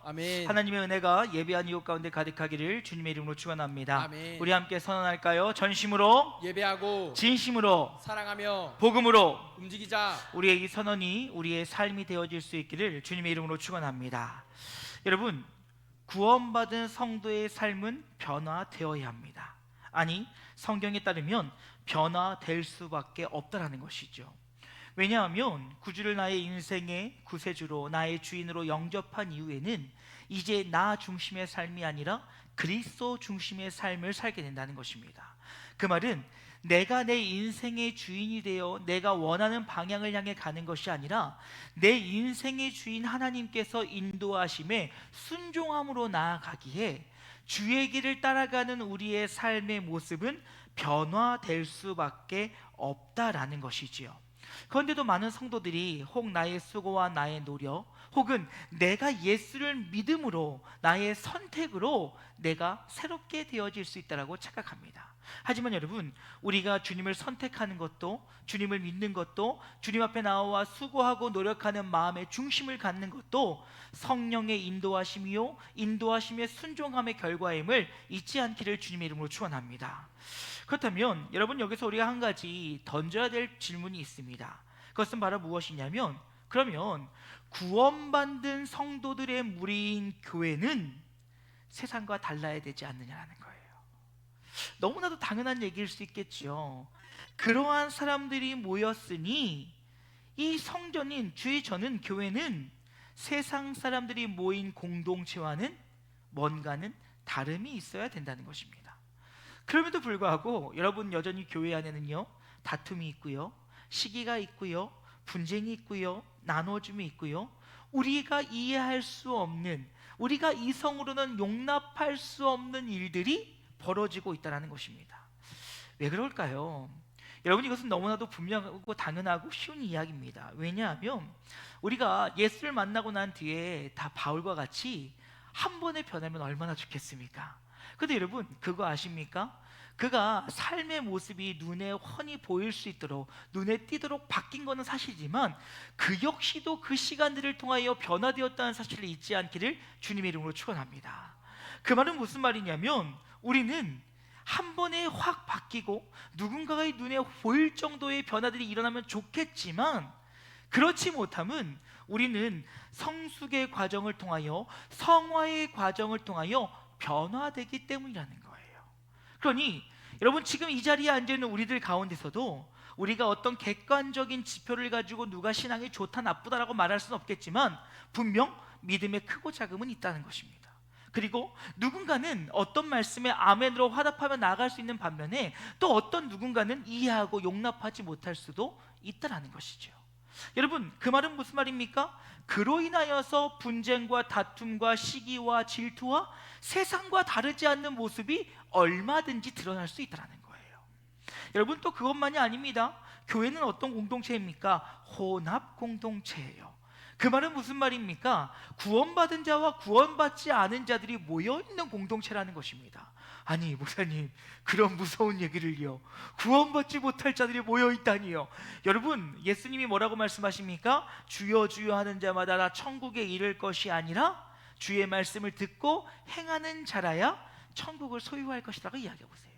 아멘. 하나님의 은혜가 예배한 이웃 가운데 가득하기를 주님의 이름으로 축원합니다. 아멘. 우리 함께 선언할까요? 전심으로, 예배하고 진심으로, 사랑하며 복음으로 움직이자. 우리의 이 선언이 우리의 삶이 되어질 수 있기를 주님의 이름으로 축원합니다. 여러분, 구원받은 성도의 삶은 변화되어야 합니다. 아니, 성경에 따르면 변화될 수밖에 없다라는 것이죠. 왜냐하면 구주를 나의 인생의 구세주로, 나의 주인으로 영접한 이후에는 이제 나 중심의 삶이 아니라 그리스도 중심의 삶을 살게 된다는 것입니다. 그 말은 내가 내 인생의 주인이 되어 내가 원하는 방향을 향해 가는 것이 아니라 내 인생의 주인 하나님께서 인도하심에 순종함으로 나아가기에 주의 길을 따라가는 우리의 삶의 모습은 변화될 수밖에 없다라는 것이지요. 그런데도 많은 성도들이 혹 나의 수고와 나의 노력, 혹은 내가 예수를 믿음으로, 나의 선택으로 내가 새롭게 되어질 수 있다고 착각합니다. 하지만 여러분, 우리가 주님을 선택하는 것도, 주님을 믿는 것도, 주님 앞에 나와 수고하고 노력하는 마음의 중심을 갖는 것도 성령의 인도하심이요, 인도하심의 순종함의 결과임을 잊지 않기를 주님의 이름으로 축원합니다. 그렇다면 여러분, 여기서 우리가 한 가지 던져야 될 질문이 있습니다. 그것은 바로 무엇이냐면, 그러면 구원받은 성도들의 무리인 교회는 세상과 달라야 되지 않느냐라는 거예요. 너무나도 당연한 얘기일 수 있겠지요. 그러한 사람들이 모였으니 이 성전인 주의 전은 교회는 세상 사람들이 모인 공동체와는 뭔가는 다름이 있어야 된다는 것입니다. 그럼에도 불구하고 여러분, 여전히 교회 안에는요, 다툼이 있고요, 시기가 있고요, 분쟁이 있고요, 나눠줌이 있고요, 우리가 이해할 수 없는, 우리가 이성으로는 용납할 수 없는 일들이 벌어지고 있다는 것입니다. 왜 그럴까요? 여러분, 이것은 너무나도 분명하고 당연하고 쉬운 이야기입니다. 왜냐하면 우리가 예수를 만나고 난 뒤에 다 바울과 같이 한 번에 변하면 얼마나 좋겠습니까? 그런데 여러분, 그거 아십니까? 그가 삶의 모습이 눈에 훤히 보일 수 있도록, 눈에 띄도록 바뀐 것은 사실이지만 그 역시도 그 시간들을 통하여 변화되었다는 사실을 잊지 않기를 주님의 이름으로 축원합니다. 그 말은 무슨 말이냐면, 우리는 한 번에 확 바뀌고 누군가의 눈에 보일 정도의 변화들이 일어나면 좋겠지만, 그렇지 못하면 우리는 성숙의 과정을 통하여, 성화의 과정을 통하여 변화되기 때문이라는 거예요. 그러니 여러분, 지금 이 자리에 앉아있는 우리들 가운데서도 우리가 어떤 객관적인 지표를 가지고 누가 신앙이 좋다 나쁘다라고 말할 수는 없겠지만 분명 믿음의 크고 작음은 있다는 것입니다. 그리고 누군가는 어떤 말씀에 아멘으로 화답하며 나아갈 수 있는 반면에 또 어떤 누군가는 이해하고 용납하지 못할 수도 있다는 것이죠. 여러분, 그 말은 무슨 말입니까? 그로 인하여서 분쟁과 다툼과 시기와 질투와 세상과 다르지 않는 모습이 얼마든지 드러날 수 있다는 거예요. 여러분, 또 그것만이 아닙니다. 교회는 어떤 공동체입니까? 혼합 공동체예요. 그 말은 무슨 말입니까? 구원받은 자와 구원받지 않은 자들이 모여있는 공동체라는 것입니다. 아니, 목사님, 그런 무서운 얘기를요, 구원받지 못할 자들이 모여있다니요. 여러분, 예수님이 뭐라고 말씀하십니까? 주여 주여 하는 자마다 나 천국에 이를 것이 아니라 주의 말씀을 듣고 행하는 자라야 천국을 소유할 것이라고 이야기해 보세요.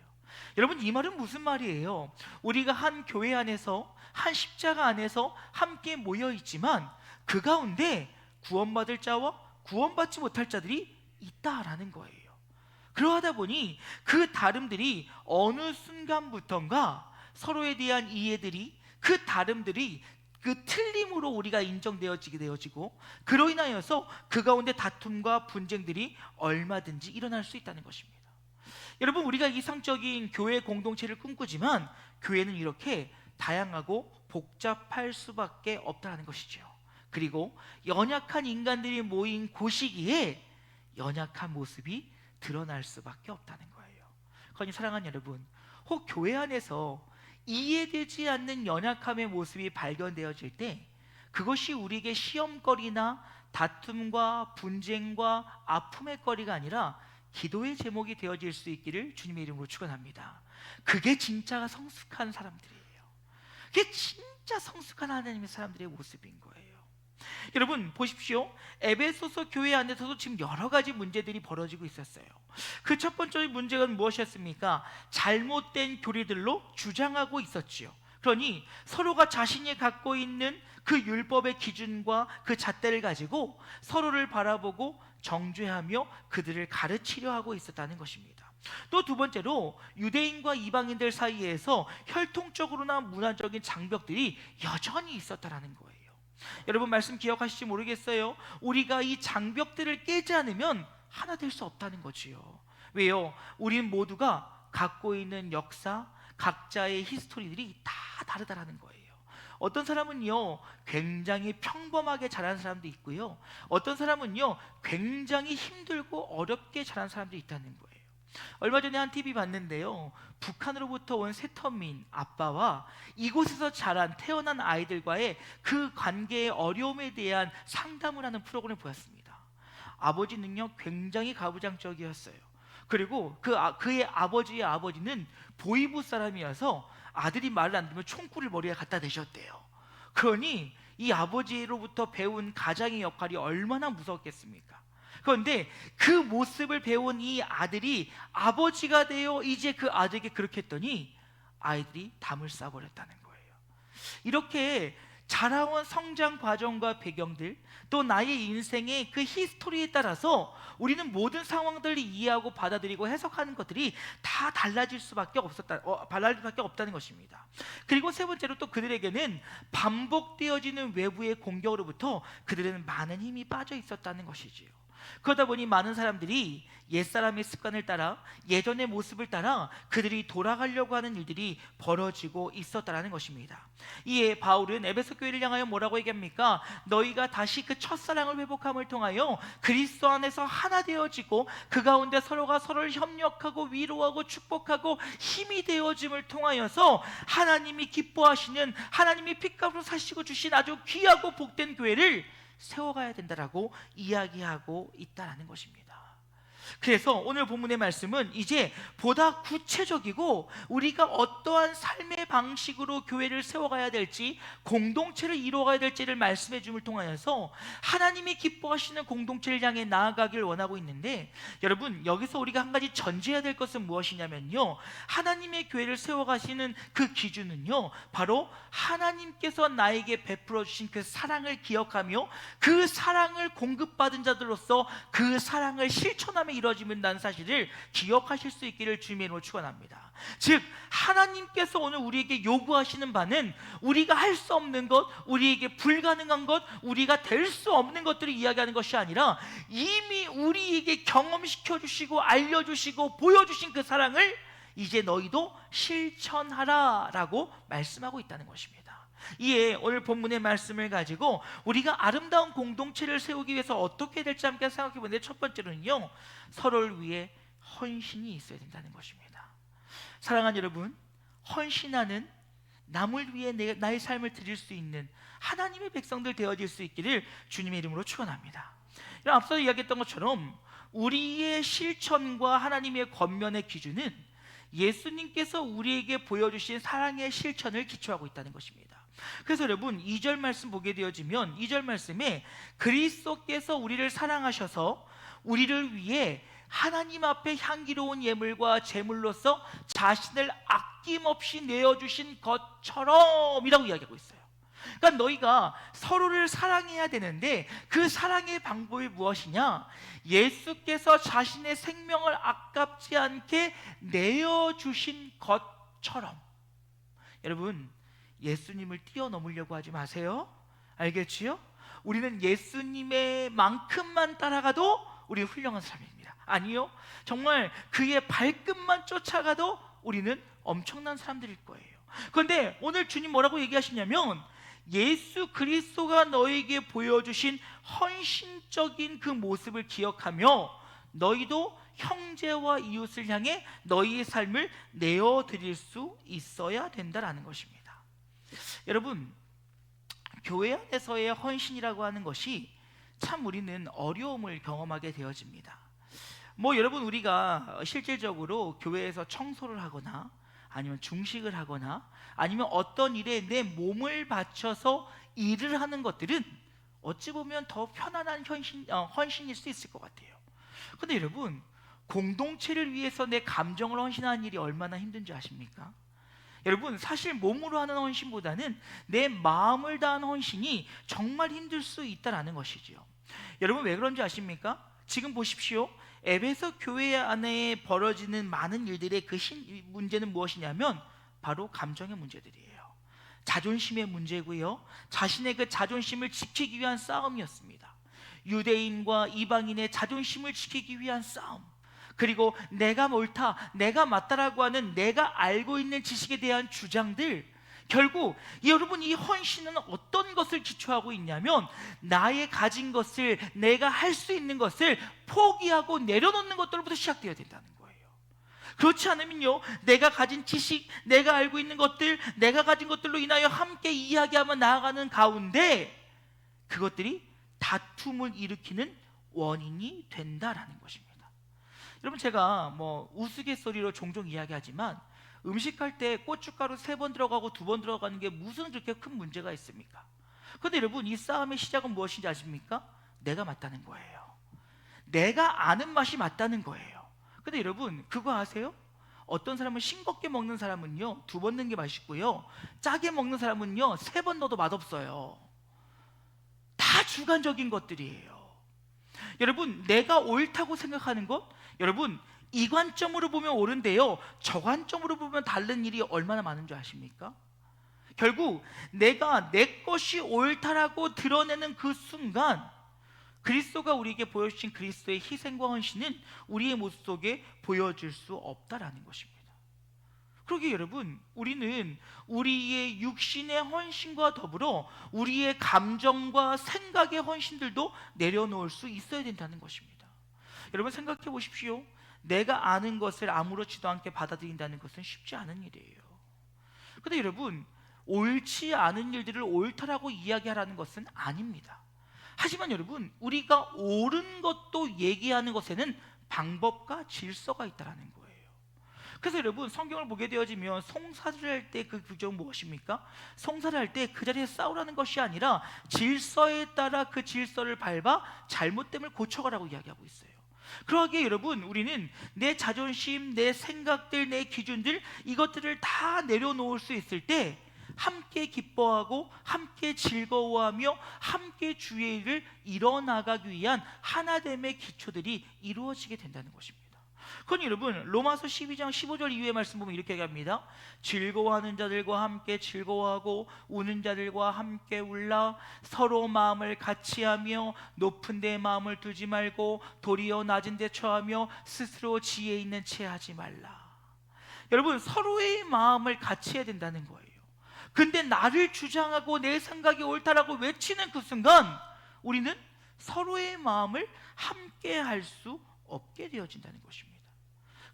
여러분, 이 말은 무슨 말이에요? 우리가 한 교회 안에서, 한 십자가 안에서 함께 모여있지만 그 가운데 구원받을 자와 구원받지 못할 자들이 있다라는 거예요. 그러하다 보니 그 다름들이 어느 순간부턴가 서로에 대한 이해들이, 그 다름들이 그 틀림으로 우리가 인정되어지게 되어지고, 그로 인하여서 그 가운데 다툼과 분쟁들이 얼마든지 일어날 수 있다는 것입니다. 여러분, 우리가 이상적인 교회 공동체를 꿈꾸지만 교회는 이렇게 다양하고 복잡할 수밖에 없다는 것이죠. 그리고 연약한 인간들이 모인 곳이기에 연약한 모습이 드러날 수밖에 없다는 거예요. 그러니 사랑하는 여러분, 혹 교회 안에서 이해되지 않는 연약함의 모습이 발견되어질 때 그것이 우리에게 시험거리나 다툼과 분쟁과 아픔의 거리가 아니라 기도의 제목이 되어질 수 있기를 주님의 이름으로 축원합니다. 그게 진짜 성숙한 사람들이에요. 그게 진짜 성숙한 하나님의 사람들의 모습인 거예요. 여러분 보십시오. 에베소서 교회 안에서도 지금 여러 가지 문제들이 벌어지고 있었어요. 그 첫 번째 문제가 무엇이었습니까? 잘못된 교리들로 주장하고 있었지요. 그러니 서로가 자신이 갖고 있는 그 율법의 기준과 그 잣대를 가지고 서로를 바라보고 정죄하며 그들을 가르치려 하고 있었다는 것입니다. 또 두 번째로 유대인과 이방인들 사이에서 혈통적으로나 문화적인 장벽들이 여전히 있었다는 거예요. 여러분 말씀 기억하실지 모르겠어요. 우리가 이 장벽들을 깨지 않으면 하나 될 수 없다는 거지요. 왜요? 우린 모두가 갖고 있는 역사, 각자의 히스토리들이 다 다르다라는 거예요. 어떤 사람은요 굉장히 평범하게 자란 사람도 있고요, 어떤 사람은요 굉장히 힘들고 어렵게 자란 사람도 있다는 거예요. 얼마 전에 한 TV 봤는데요, 북한으로부터 온 세터민 아빠와 이곳에서 자란 태어난 아이들과의 그 관계의 어려움에 대한 상담을 하는 프로그램을 보았습니다. 아버지는요 굉장히 가부장적이었어요. 그리고 그의 아버지의 아버지는 보이부 사람이어서 아들이 말을 안 듣면 총구를 머리에 갖다 대셨대요. 그러니 이 아버지로부터 배운 가장의 역할이 얼마나 무섭겠습니까? 그런데 그 모습을 배운 이 아들이 아버지가 되어 이제 그 아들에게 그렇게 했더니 아이들이 담을 쌓아버렸다는 거예요. 이렇게 자라온 성장 과정과 배경들, 또 나의 인생의 그 히스토리에 따라서 우리는 모든 상황들을 이해하고 받아들이고 해석하는 것들이 다 달라질 수밖에 없다는 것입니다. 그리고 세 번째로 또 그들에게는 반복되어지는 외부의 공격으로부터 그들은 많은 힘이 빠져 있었다는 것이지요. 그러다 보니 많은 사람들이 옛사람의 습관을 따라, 예전의 모습을 따라 그들이 돌아가려고 하는 일들이 벌어지고 있었다는 것입니다. 이에 바울은 에베소 교회를 향하여 뭐라고 얘기합니까? 너희가 다시 그 첫사랑을 회복함을 통하여 그리스도 안에서 하나 되어지고 그 가운데 서로가 서로를 협력하고 위로하고 축복하고 힘이 되어짐을 통하여서 하나님이 기뻐하시는, 하나님이 핏값으로 사시고 주신 아주 귀하고 복된 교회를 세워가야 된다라고 이야기하고 있다는 것입니다. 그래서 오늘 본문의 말씀은 이제 보다 구체적이고 우리가 어떠한 삶의 방식으로 교회를 세워가야 될지, 공동체를 이루어가야 될지를 말씀해 줌을 통하여서 하나님이 기뻐하시는 공동체를 향해 나아가길 원하고 있는데, 여러분 여기서 우리가 한 가지 전제해야 될 것은 무엇이냐면요, 하나님의 교회를 세워가시는 그 기준은요 바로 하나님께서 나에게 베풀어 주신 그 사랑을 기억하며 그 사랑을 공급받은 자들로서 그 사랑을 실천하며 이루어진다는 사실을 기억하실 수 있기를 주님의 이름으로 축원합니다. 즉 하나님께서 오늘 우리에게 요구하시는 바는 우리가 할 수 없는 것, 우리에게 불가능한 것, 우리가 될 수 없는 것들을 이야기하는 것이 아니라 이미 우리에게 경험시켜 주시고 알려주시고 보여주신 그 사랑을 이제 너희도 실천하라 라고 말씀하고 있다는 것입니다. 이에 오늘 본문의 말씀을 가지고 우리가 아름다운 공동체를 세우기 위해서 어떻게 될지 함께 생각해 보는데, 첫 번째로는요 서로를 위해 헌신이 있어야 된다는 것입니다. 사랑하는 여러분, 헌신하는, 남을 위해 나의 삶을 드릴 수 있는 하나님의 백성들 되어질 수 있기를 주님의 이름으로 축원합니다. 앞서 이야기했던 것처럼 우리의 실천과 하나님의 권면의 기준은 예수님께서 우리에게 보여주신 사랑의 실천을 기초하고 있다는 것입니다. 그래서 여러분 2절 말씀 보게 되어지면 2절 말씀에 그리스도께서 우리를 사랑하셔서 우리를 위해 하나님 앞에 향기로운 예물과 제물로서 자신을 아낌없이 내어주신 것처럼 이라고 이야기하고 있어요. 그러니까 너희가 서로를 사랑해야 되는데 그 사랑의 방법이 무엇이냐? 예수께서 자신의 생명을 아깝지 않게 내어주신 것처럼. 여러분 예수님을 뛰어넘으려고 하지 마세요. 알겠지요? 우리는 예수님의 만큼만 따라가도 우리 훌륭한 사람입니다. 아니요, 정말 그의 발끝만 쫓아가도 우리는 엄청난 사람들일 거예요. 그런데 오늘 주님 뭐라고 얘기하시냐면, 예수 그리스도가 너에게 보여주신 헌신적인 그 모습을 기억하며 너희도 형제와 이웃을 향해 너희의 삶을 내어드릴 수 있어야 된다라는 것입니다. 여러분, 교회 안에서의 헌신이라고 하는 것이 참 우리는 어려움을 경험하게 되어집니다. 여러분 우리가 실질적으로 교회에서 청소를 하거나 아니면 중식을 하거나 아니면 어떤 일에 내 몸을 바쳐서 일을 하는 것들은 어찌 보면 더 편안한 헌신일 수 있을 것 같아요. 근데 여러분, 공동체를 위해서 내 감정을 헌신하는 일이 얼마나 힘든지 아십니까? 여러분, 사실 몸으로 하는 헌신보다는 내 마음을 다한 헌신이 정말 힘들 수 있다는 것이지요. 여러분, 왜 그런지 아십니까? 지금 보십시오. 에베소 교회 안에 벌어지는 많은 일들의 그 문제는 무엇이냐면 바로 감정의 문제들이에요. 자존심의 문제고요, 자신의 그 자존심을 지키기 위한 싸움이었습니다. 유대인과 이방인의 자존심을 지키기 위한 싸움, 그리고 내가 옳다, 내가 맞다라고 하는 내가 알고 있는 지식에 대한 주장들, 결국 여러분, 이 헌신은 어떤 것을 기초하고 있냐면 나의 가진 것을, 내가 할 수 있는 것을 포기하고 내려놓는 것들로부터 시작되어야 된다는 거예요. 그렇지 않으면요, 내가 가진 지식, 내가 알고 있는 것들, 내가 가진 것들로 인하여 함께 이야기하며 나아가는 가운데 그것들이 다툼을 일으키는 원인이 된다라는 것입니다. 여러분, 제가 우스갯소리로 종종 이야기하지만 음식할 때 고춧가루 3번 들어가고 2번 들어가는 게 무슨 그렇게 큰 문제가 있습니까? 그런데 여러분, 이 싸움의 시작은 무엇인지 아십니까? 내가 맞다는 거예요. 내가 아는 맛이 맞다는 거예요. 근데 여러분, 그거 아세요? 어떤 사람은 싱겁게 먹는 사람은요 2번 넣는 게 맛있고요, 짜게 먹는 사람은요 3번 넣어도 맛없어요. 다 주관적인 것들이에요. 여러분, 내가 옳다고 생각하는 것, 여러분, 이 관점으로 보면 옳은데요, 저 관점으로 보면 다른 일이 얼마나 많은 줄 아십니까? 결국 내가 내 것이 옳다라고 드러내는 그 순간 그리스도가 우리에게 보여주신 그리스도의 희생과 헌신은 우리의 모습 속에 보여질 수 없다라는 것입니다. 그러기에 여러분, 우리는 우리의 육신의 헌신과 더불어 우리의 감정과 생각의 헌신들도 내려놓을 수 있어야 된다는 것입니다. 여러분, 생각해 보십시오. 내가 아는 것을 아무렇지도 않게 받아들인다는 것은 쉽지 않은 일이에요. 그런데 여러분, 옳지 않은 일들을 옳다라고 이야기하라는 것은 아닙니다. 하지만 여러분, 우리가 옳은 것도 얘기하는 것에는 방법과 질서가 있다는 거예요. 그래서 여러분, 성경을 보게 되어지면 송사를 할 때 그 규정은 무엇입니까? 송사를 할 때 그 자리에 싸우라는 것이 아니라 질서에 따라 그 질서를 밟아 잘못됨을 고쳐가라고 이야기하고 있어요. 그러기에 여러분, 우리는 내 자존심, 내 생각들, 내 기준들, 이것들을 다 내려놓을 수 있을 때 함께 기뻐하고 함께 즐거워하며 함께 주의 일을 이뤄나가기 위한 하나됨의 기초들이 이루어지게 된다는 것입니다. 그러니 여러분, 로마서 12장 15절 이후의 말씀 보면 이렇게 얘기합니다. 즐거워하는 자들과 함께 즐거워하고 우는 자들과 함께 울라. 서로 마음을 같이하며 높은 데 마음을 두지 말고 도리어 낮은 데 처하며 스스로 지혜 있는 채 하지 말라. 여러분, 서로의 마음을 같이 해야 된다는 거예요. 근데 나를 주장하고 내 생각이 옳다라고 외치는 그 순간 우리는 서로의 마음을 함께 할 수 없게 되어진다는 것입니다.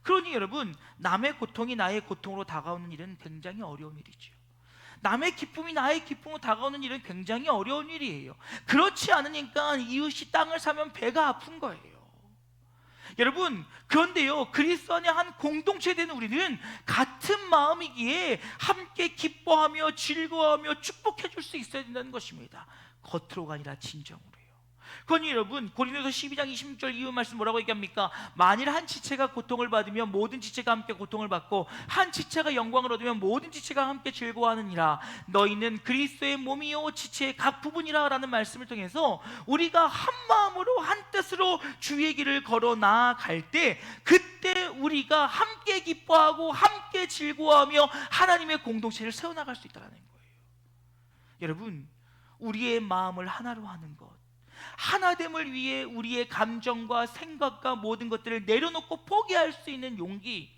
그러니 여러분, 남의 고통이 나의 고통으로 다가오는 일은 굉장히 어려운 일이죠. 남의 기쁨이 나의 기쁨으로 다가오는 일은 굉장히 어려운 일이에요. 그렇지 않으니까 이웃이 땅을 사면 배가 아픈 거예요. 여러분, 그런데요, 그리스도 안에 한 공동체 된 우리는 같은 마음이기에 함께 기뻐하며 즐거워하며 축복해 줄 수 있어야 된다는 것입니다. 겉으로가 아니라 진정으로요. 그러니 여러분, 고린도서 12장 26절 이후 말씀 뭐라고 얘기합니까? 만일 한 지체가 고통을 받으면 모든 지체가 함께 고통을 받고 한 지체가 영광을 얻으면 모든 지체가 함께 즐거워하느니라. 너희는 그리스도의 몸이요 지체의 각 부분이라 라는 말씀을 통해서 우리가 한 마음으로 한 뜻으로 주의 길을 걸어 나아갈 때 그때 우리가 함께 기뻐하고 함께 즐거워하며 하나님의 공동체를 세워나갈 수 있다는 거예요. 여러분, 우리의 마음을 하나로 하는 것, 하나됨을 위해 우리의 감정과 생각과 모든 것들을 내려놓고 포기할 수 있는 용기,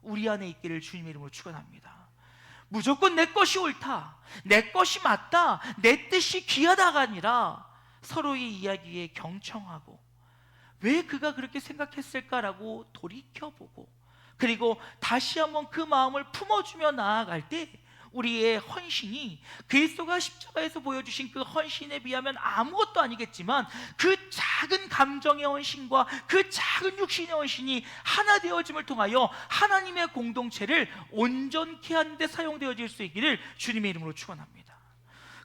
우리 안에 있기를 주님의 이름으로 축원합니다. 무조건 내 것이 옳다, 내 것이 맞다, 내 뜻이 귀하다가 아니라 서로의 이야기에 경청하고 왜 그가 그렇게 생각했을까라고 돌이켜보고 그리고 다시 한번 그 마음을 품어주며 나아갈 때 우리의 헌신이 그리스도가 십자가에서 보여주신 그 헌신에 비하면 아무것도 아니겠지만 그 작은 감정의 헌신과 그 작은 육신의 헌신이 하나 되어짐을 통하여 하나님의 공동체를 온전케 하는 데 사용되어질 수 있기를 주님의 이름으로 축원합니다.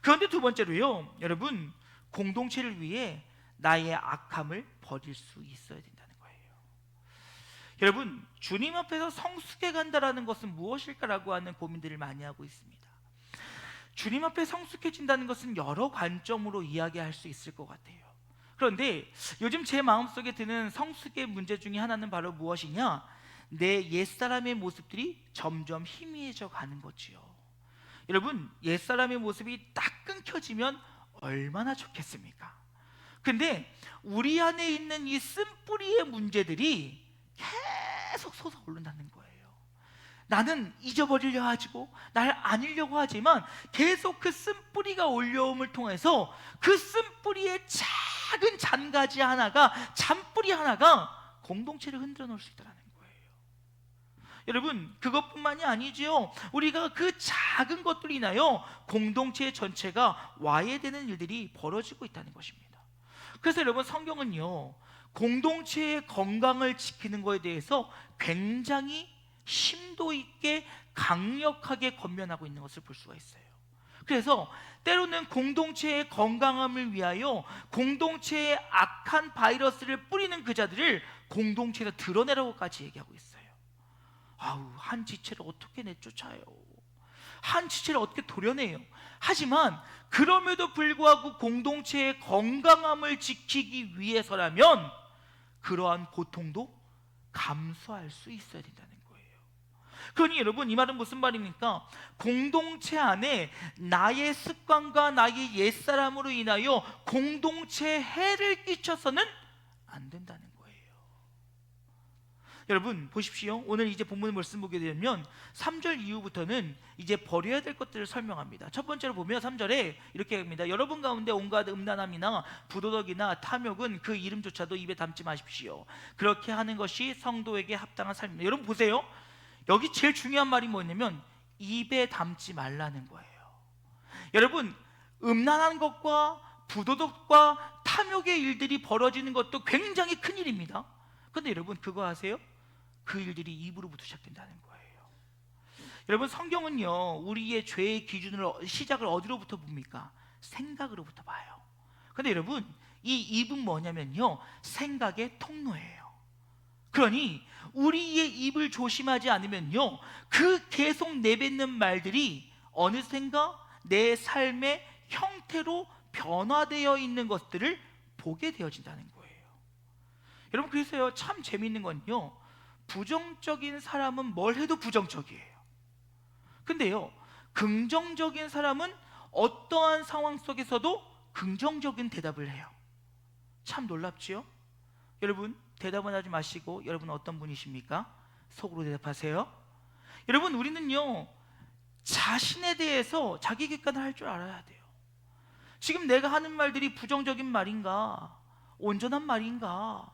그런데 두 번째로요, 여러분, 공동체를 위해 나의 악함을 버릴 수 있어야 된다는 거예요. 여러분, 주님 앞에서 성숙해 간다라는 것은 무엇일까라고 하는 고민들을 많이 하고 있습니다. 주님 앞에 성숙해진다는 것은 여러 관점으로 이야기할 수 있을 것 같아요. 그런데 요즘 제 마음속에 드는 성숙의 문제 중에 하나는 바로 무엇이냐? 내 옛사람의 모습들이 점점 희미해져 가는 거지요. 여러분, 옛사람의 모습이 딱 끊겨지면 얼마나 좋겠습니까? 근데 우리 안에 있는 이 쓴뿌리의 문제들이 계속 솟아오른다는 거예요. 나는 잊어버리려 하고 날 아니려고 하지만 계속 그 쓴뿌리가 올려옴을 통해서 그 쓴뿌리의 작은 잔가지 하나가, 잔뿌리 하나가 공동체를 흔들어 놓을 수 있다는 거예요. 여러분, 그것뿐만이 아니지요. 우리가 그 작은 것들로 인하여 공동체 전체가 와해되는 일들이 벌어지고 있다는 것입니다. 그래서 여러분, 성경은요, 공동체의 건강을 지키는 것에 대해서 굉장히 심도 있게 강력하게 권면하고 있는 것을 볼 수가 있어요. 그래서 때로는 공동체의 건강함을 위하여 공동체의 악한 바이러스를 뿌리는 그 자들을 공동체에서 드러내라고까지 얘기하고 있어요. 아우, 한 지체를 어떻게 내쫓아요? 한 지체를 어떻게 도려내요? 하지만 그럼에도 불구하고 공동체의 건강함을 지키기 위해서라면 그러한 고통도 감수할 수 있어야 된다는 거예요. 그러니 여러분, 이 말은 무슨 말입니까? 공동체 안에 나의 습관과 나의 옛사람으로 인하여 공동체에 해를 끼쳐서는 안 된다는 거예요. 여러분 보십시오. 오늘 이제 본문 말씀 보게 되면 3절 이후부터는 이제 버려야 될 것들을 설명합니다. 첫 번째로 보면 3절에 이렇게 합니다. 여러분 가운데 온갖 음란함이나 부도덕이나 탐욕은 그 이름조차도 입에 담지 마십시오. 그렇게 하는 것이 성도에게 합당한 삶입니다. 여러분 보세요. 여기 제일 중요한 말이 뭐냐면 입에 담지 말라는 거예요. 여러분, 음란한 것과 부도덕과 탐욕의 일들이 벌어지는 것도 굉장히 큰 일입니다. 그런데 여러분, 그거 아세요? 그 일들이 입으로부터 시작된다는 거예요. 여러분, 성경은요, 우리의 죄의 기준을, 시작을 어디로부터 봅니까? 생각으로부터 봐요. 그런데 여러분, 이 입은 뭐냐면요, 생각의 통로예요. 그러니 우리의 입을 조심하지 않으면요, 그 계속 내뱉는 말들이 어느샌가 내 삶의 형태로 변화되어 있는 것들을 보게 되어진다는 거예요. 여러분, 그래서요, 참 재미있는 건요, 부정적인 사람은 뭘 해도 부정적이에요. 근데요, 긍정적인 사람은 어떠한 상황 속에서도 긍정적인 대답을 해요. 참 놀랍지요? 여러분, 대답은 하지 마시고, 여러분은 어떤 분이십니까? 속으로 대답하세요. 여러분, 우리는요, 자신에 대해서 자기 객관을 할 줄 알아야 돼요. 지금 내가 하는 말들이 부정적인 말인가, 온전한 말인가?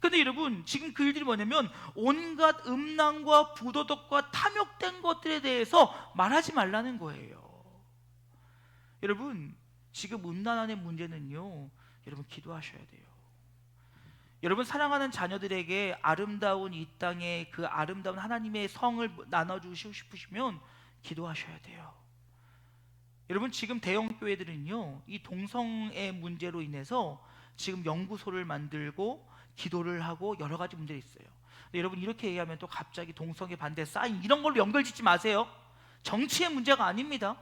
근데 여러분, 지금 그 일들이 뭐냐면 온갖 음란과 부도덕과 탐욕된 것들에 대해서 말하지 말라는 거예요. 여러분, 지금 음란함의 문제는요, 여러분 기도하셔야 돼요. 여러분, 사랑하는 자녀들에게 아름다운 이 땅에 그 아름다운 하나님의 성을 나눠주시고 싶으시면 기도하셔야 돼요. 여러분, 지금 대형 교회들은요, 이 동성애 문제로 인해서 지금 연구소를 만들고 기도를 하고 여러 가지 문제가 있어요. 근데 여러분, 이렇게 얘기하면 또 갑자기 동성애 반대 사인 이런 걸로 연결짓지 마세요. 정치의 문제가 아닙니다.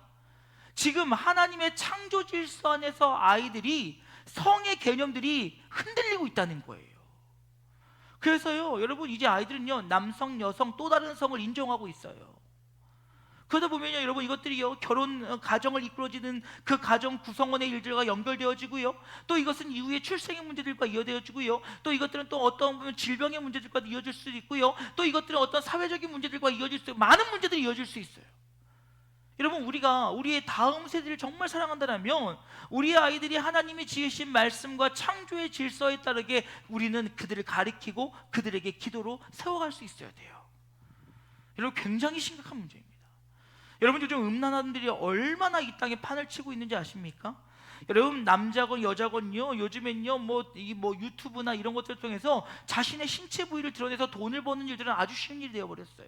지금 하나님의 창조 질서 안에서 아이들이 성의 개념들이 흔들리고 있다는 거예요. 그래서요, 여러분, 이제 아이들은요, 남성, 여성, 또 다른 성을 인정하고 있어요. 그러다 보면요, 여러분, 이것들이요, 결혼 가정을 이끌어지는 그 가정 구성원의 일들과 연결되어지고요, 또 이것은 이후에 출생의 문제들과 이어되어지고요, 또 이것들은 또 어떤 보면 질병의 문제들과 이어질 수도 있고요, 또 이것들은 어떤 사회적인 문제들과 이어질 수 있고, 많은 문제들이 이어질 수 있어요. 여러분, 우리가 우리의 다음 세대를 정말 사랑한다면 우리 아이들이 하나님이 지으신 말씀과 창조의 질서에 따르게 우리는 그들을 가리키고 그들에게 기도로 세워갈 수 있어야 돼요. 여러분, 굉장히 심각한 문제입니다. 여러분, 요즘 음란한들이 얼마나 이 땅에 판을 치고 있는지 아십니까? 여러분, 남자건 여자건요, 요즘엔요, 뭐 유튜브나 이런 것들을 통해서 자신의 신체 부위를 드러내서 돈을 버는 일들은 아주 쉬운 일이 되어버렸어요.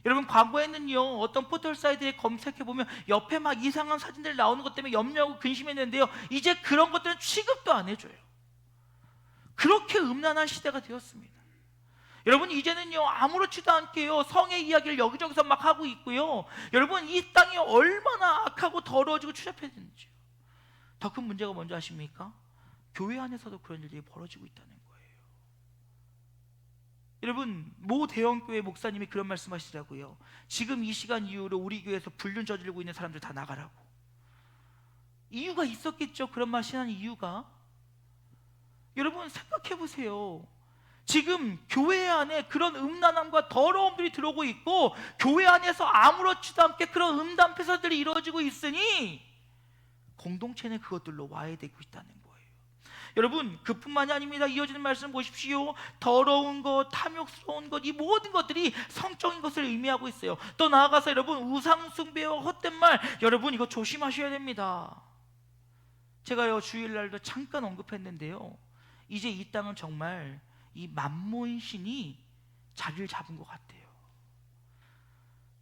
여러분, 과거에는요, 어떤 포털 사이트에 검색해 보면 옆에 막 이상한 사진들 나오는 것 때문에 염려하고 근심했는데요, 이제 그런 것들은 취급도 안 해줘요. 그렇게 음란한 시대가 되었습니다. 여러분, 이제는요, 아무렇지도 않게요, 성의 이야기를 여기저기서 막 하고 있고요. 여러분, 이 땅이 얼마나 악하고 더러워지고 추잡해졌는지요. 더 큰 문제가 뭔지 아십니까? 교회 안에서도 그런 일들이 벌어지고 있다는 거예요. 여러분, 모 대형교회 목사님이 그런 말씀하시더라고요. 지금 이 시간 이후로 우리 교회에서 불륜 저지르고 있는 사람들 다 나가라고. 이유가 있었겠죠. 그런 말 하시는 이유가. 여러분, 생각해 보세요. 지금 교회 안에 그런 음란함과 더러움들이 들어오고 있고, 교회 안에서 아무렇지도 않게 그런 음란 폐사들이 이루어지고 있으니 공동체는 그것들로 와야 되고 있다는 거예요. 여러분, 그뿐만이 아닙니다. 이어지는 말씀 보십시오. 더러운 것, 탐욕스러운 것, 이 모든 것들이 성적인 것을 의미하고 있어요. 또 나아가서 여러분, 우상 숭배와 헛된 말, 여러분 이거 조심하셔야 됩니다. 제가요, 주일날도 잠깐 언급했는데요, 이제 이 땅은 정말 이 만몬 신이 자리를 잡은 것 같아요.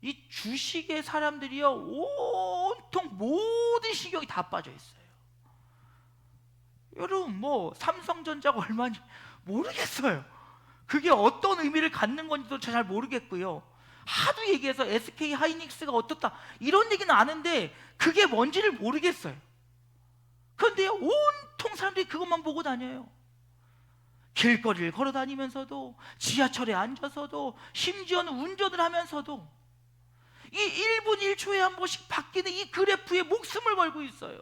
이 주식의 사람들이요, 온통 모든 신경이 다 빠져 있어요. 여러분, 뭐 삼성전자가 얼마인지 모르겠어요. 그게 어떤 의미를 갖는 건지도 잘 모르겠고요. 하도 얘기해서 SK 하이닉스가 어떻다 이런 얘기는 아는데 그게 뭔지를 모르겠어요. 그런데 온통 사람들이 그것만 보고 다녀요. 길거리를 걸어 다니면서도, 지하철에 앉아서도, 심지어는 운전을 하면서도 이 1분 1초에 한 번씩 바뀌는 이 그래프에 목숨을 걸고 있어요.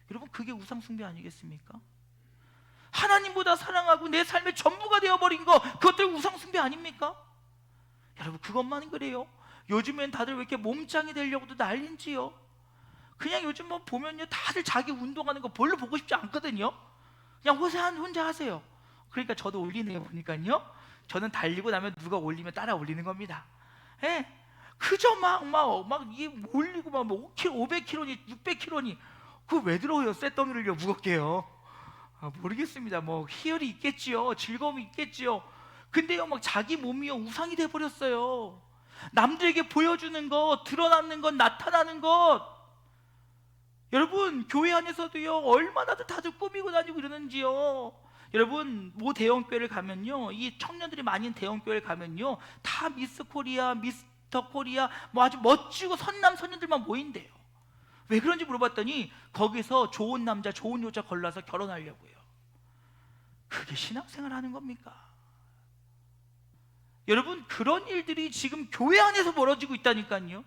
여러분, 그게 우상숭배 아니겠습니까? 하나님보다 사랑하고 내 삶의 전부가 되어버린 거, 그것들 우상숭배 아닙니까? 여러분, 그것만 그래요? 요즘엔 다들 왜 이렇게 몸짱이 되려고도 난린지요? 그냥 요즘 뭐 보면요, 다들 자기 운동하는 거 별로 보고 싶지 않거든요. 그냥 혼자 하세요. 그러니까 저도 올리네요. 보니까요, 저는 달리고 나면 누가 올리면 따라 올리는 겁니다. 예? 그저 막 이게 올리고 막 5kg, 500kg니 600kg니 그거 왜 들어요? 쇳덩이를요, 무겁게요. 모르겠습니다. 뭐 희열이 있겠지요, 즐거움이 있겠지요. 근데요, 막 자기 몸이요 우상이 돼 버렸어요. 남들에게 보여주는 것, 드러나는 것, 나타나는 것. 여러분, 교회 안에서도요, 얼마나 다들 꾸미고 다니고 이러는지요. 여러분, 모 대형교회를 가면요, 이 청년들이 많이 있는 대형교회를 가면요, 다 미스 코리아, 미스터 코리아, 뭐 아주 멋지고 선남 선녀들만 모인대요. 왜 그런지 물어봤더니 거기서 좋은 남자, 좋은 여자 골라서 결혼하려고요. 그게 신앙생활 하는 겁니까? 여러분, 그런 일들이 지금 교회 안에서 벌어지고 있다니까요.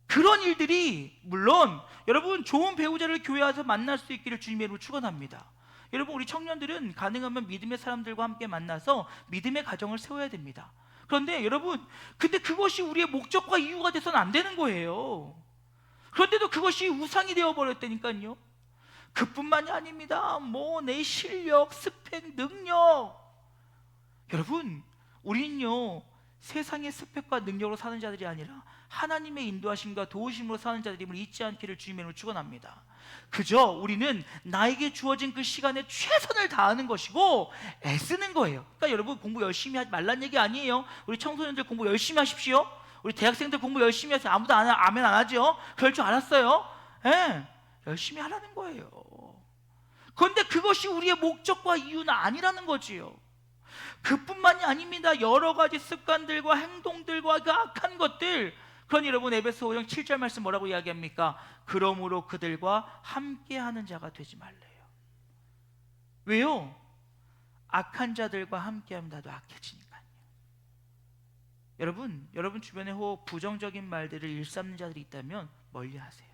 그런 일들이, 물론 여러분, 좋은 배우자를 교회 안에서 만날 수 있기를 주님의 이름으로 축원합니다. 여러분, 우리 청년들은 가능하면 믿음의 사람들과 함께 만나서 믿음의 가정을 세워야 됩니다. 그런데 여러분, 근데 그것이 우리의 목적과 이유가 돼서는 안 되는 거예요. 그런데도 그것이 우상이 되어버렸다니까요. 그뿐만이 아닙니다. 뭐 내 실력, 스펙, 능력. 여러분, 우리는요, 세상의 스펙과 능력으로 사는 자들이 아니라 하나님의 인도하심과 도우심으로 사는 자들임을 잊지 않기를 주님의 이름으로 축원합니다. 그저 우리는 나에게 주어진 그 시간에 최선을 다하는 것이고 애쓰는 거예요. 그러니까 여러분, 공부 열심히 하지 말란 얘기 아니에요. 우리 청소년들 공부 열심히 하십시오. 우리 대학생들 공부 열심히 하세요. 아무도 아멘 안 하죠? 그럴 줄 알았어요. 예, 열심히 하라는 거예요. 그런데 그것이 우리의 목적과 이유는 아니라는 거지요. 그뿐만이 아닙니다. 여러 가지 습관들과 행동들과 그 악한 것들. 그러니 여러분, 에베소 5장 7절 말씀 뭐라고 이야기합니까? 그러므로 그들과 함께하는 자가 되지 말래요. 왜요? 악한 자들과 함께하면 나도 악해지니까요. 여러분 주변에 혹 부정적인 말들을 일삼는 자들이 있다면 멀리하세요.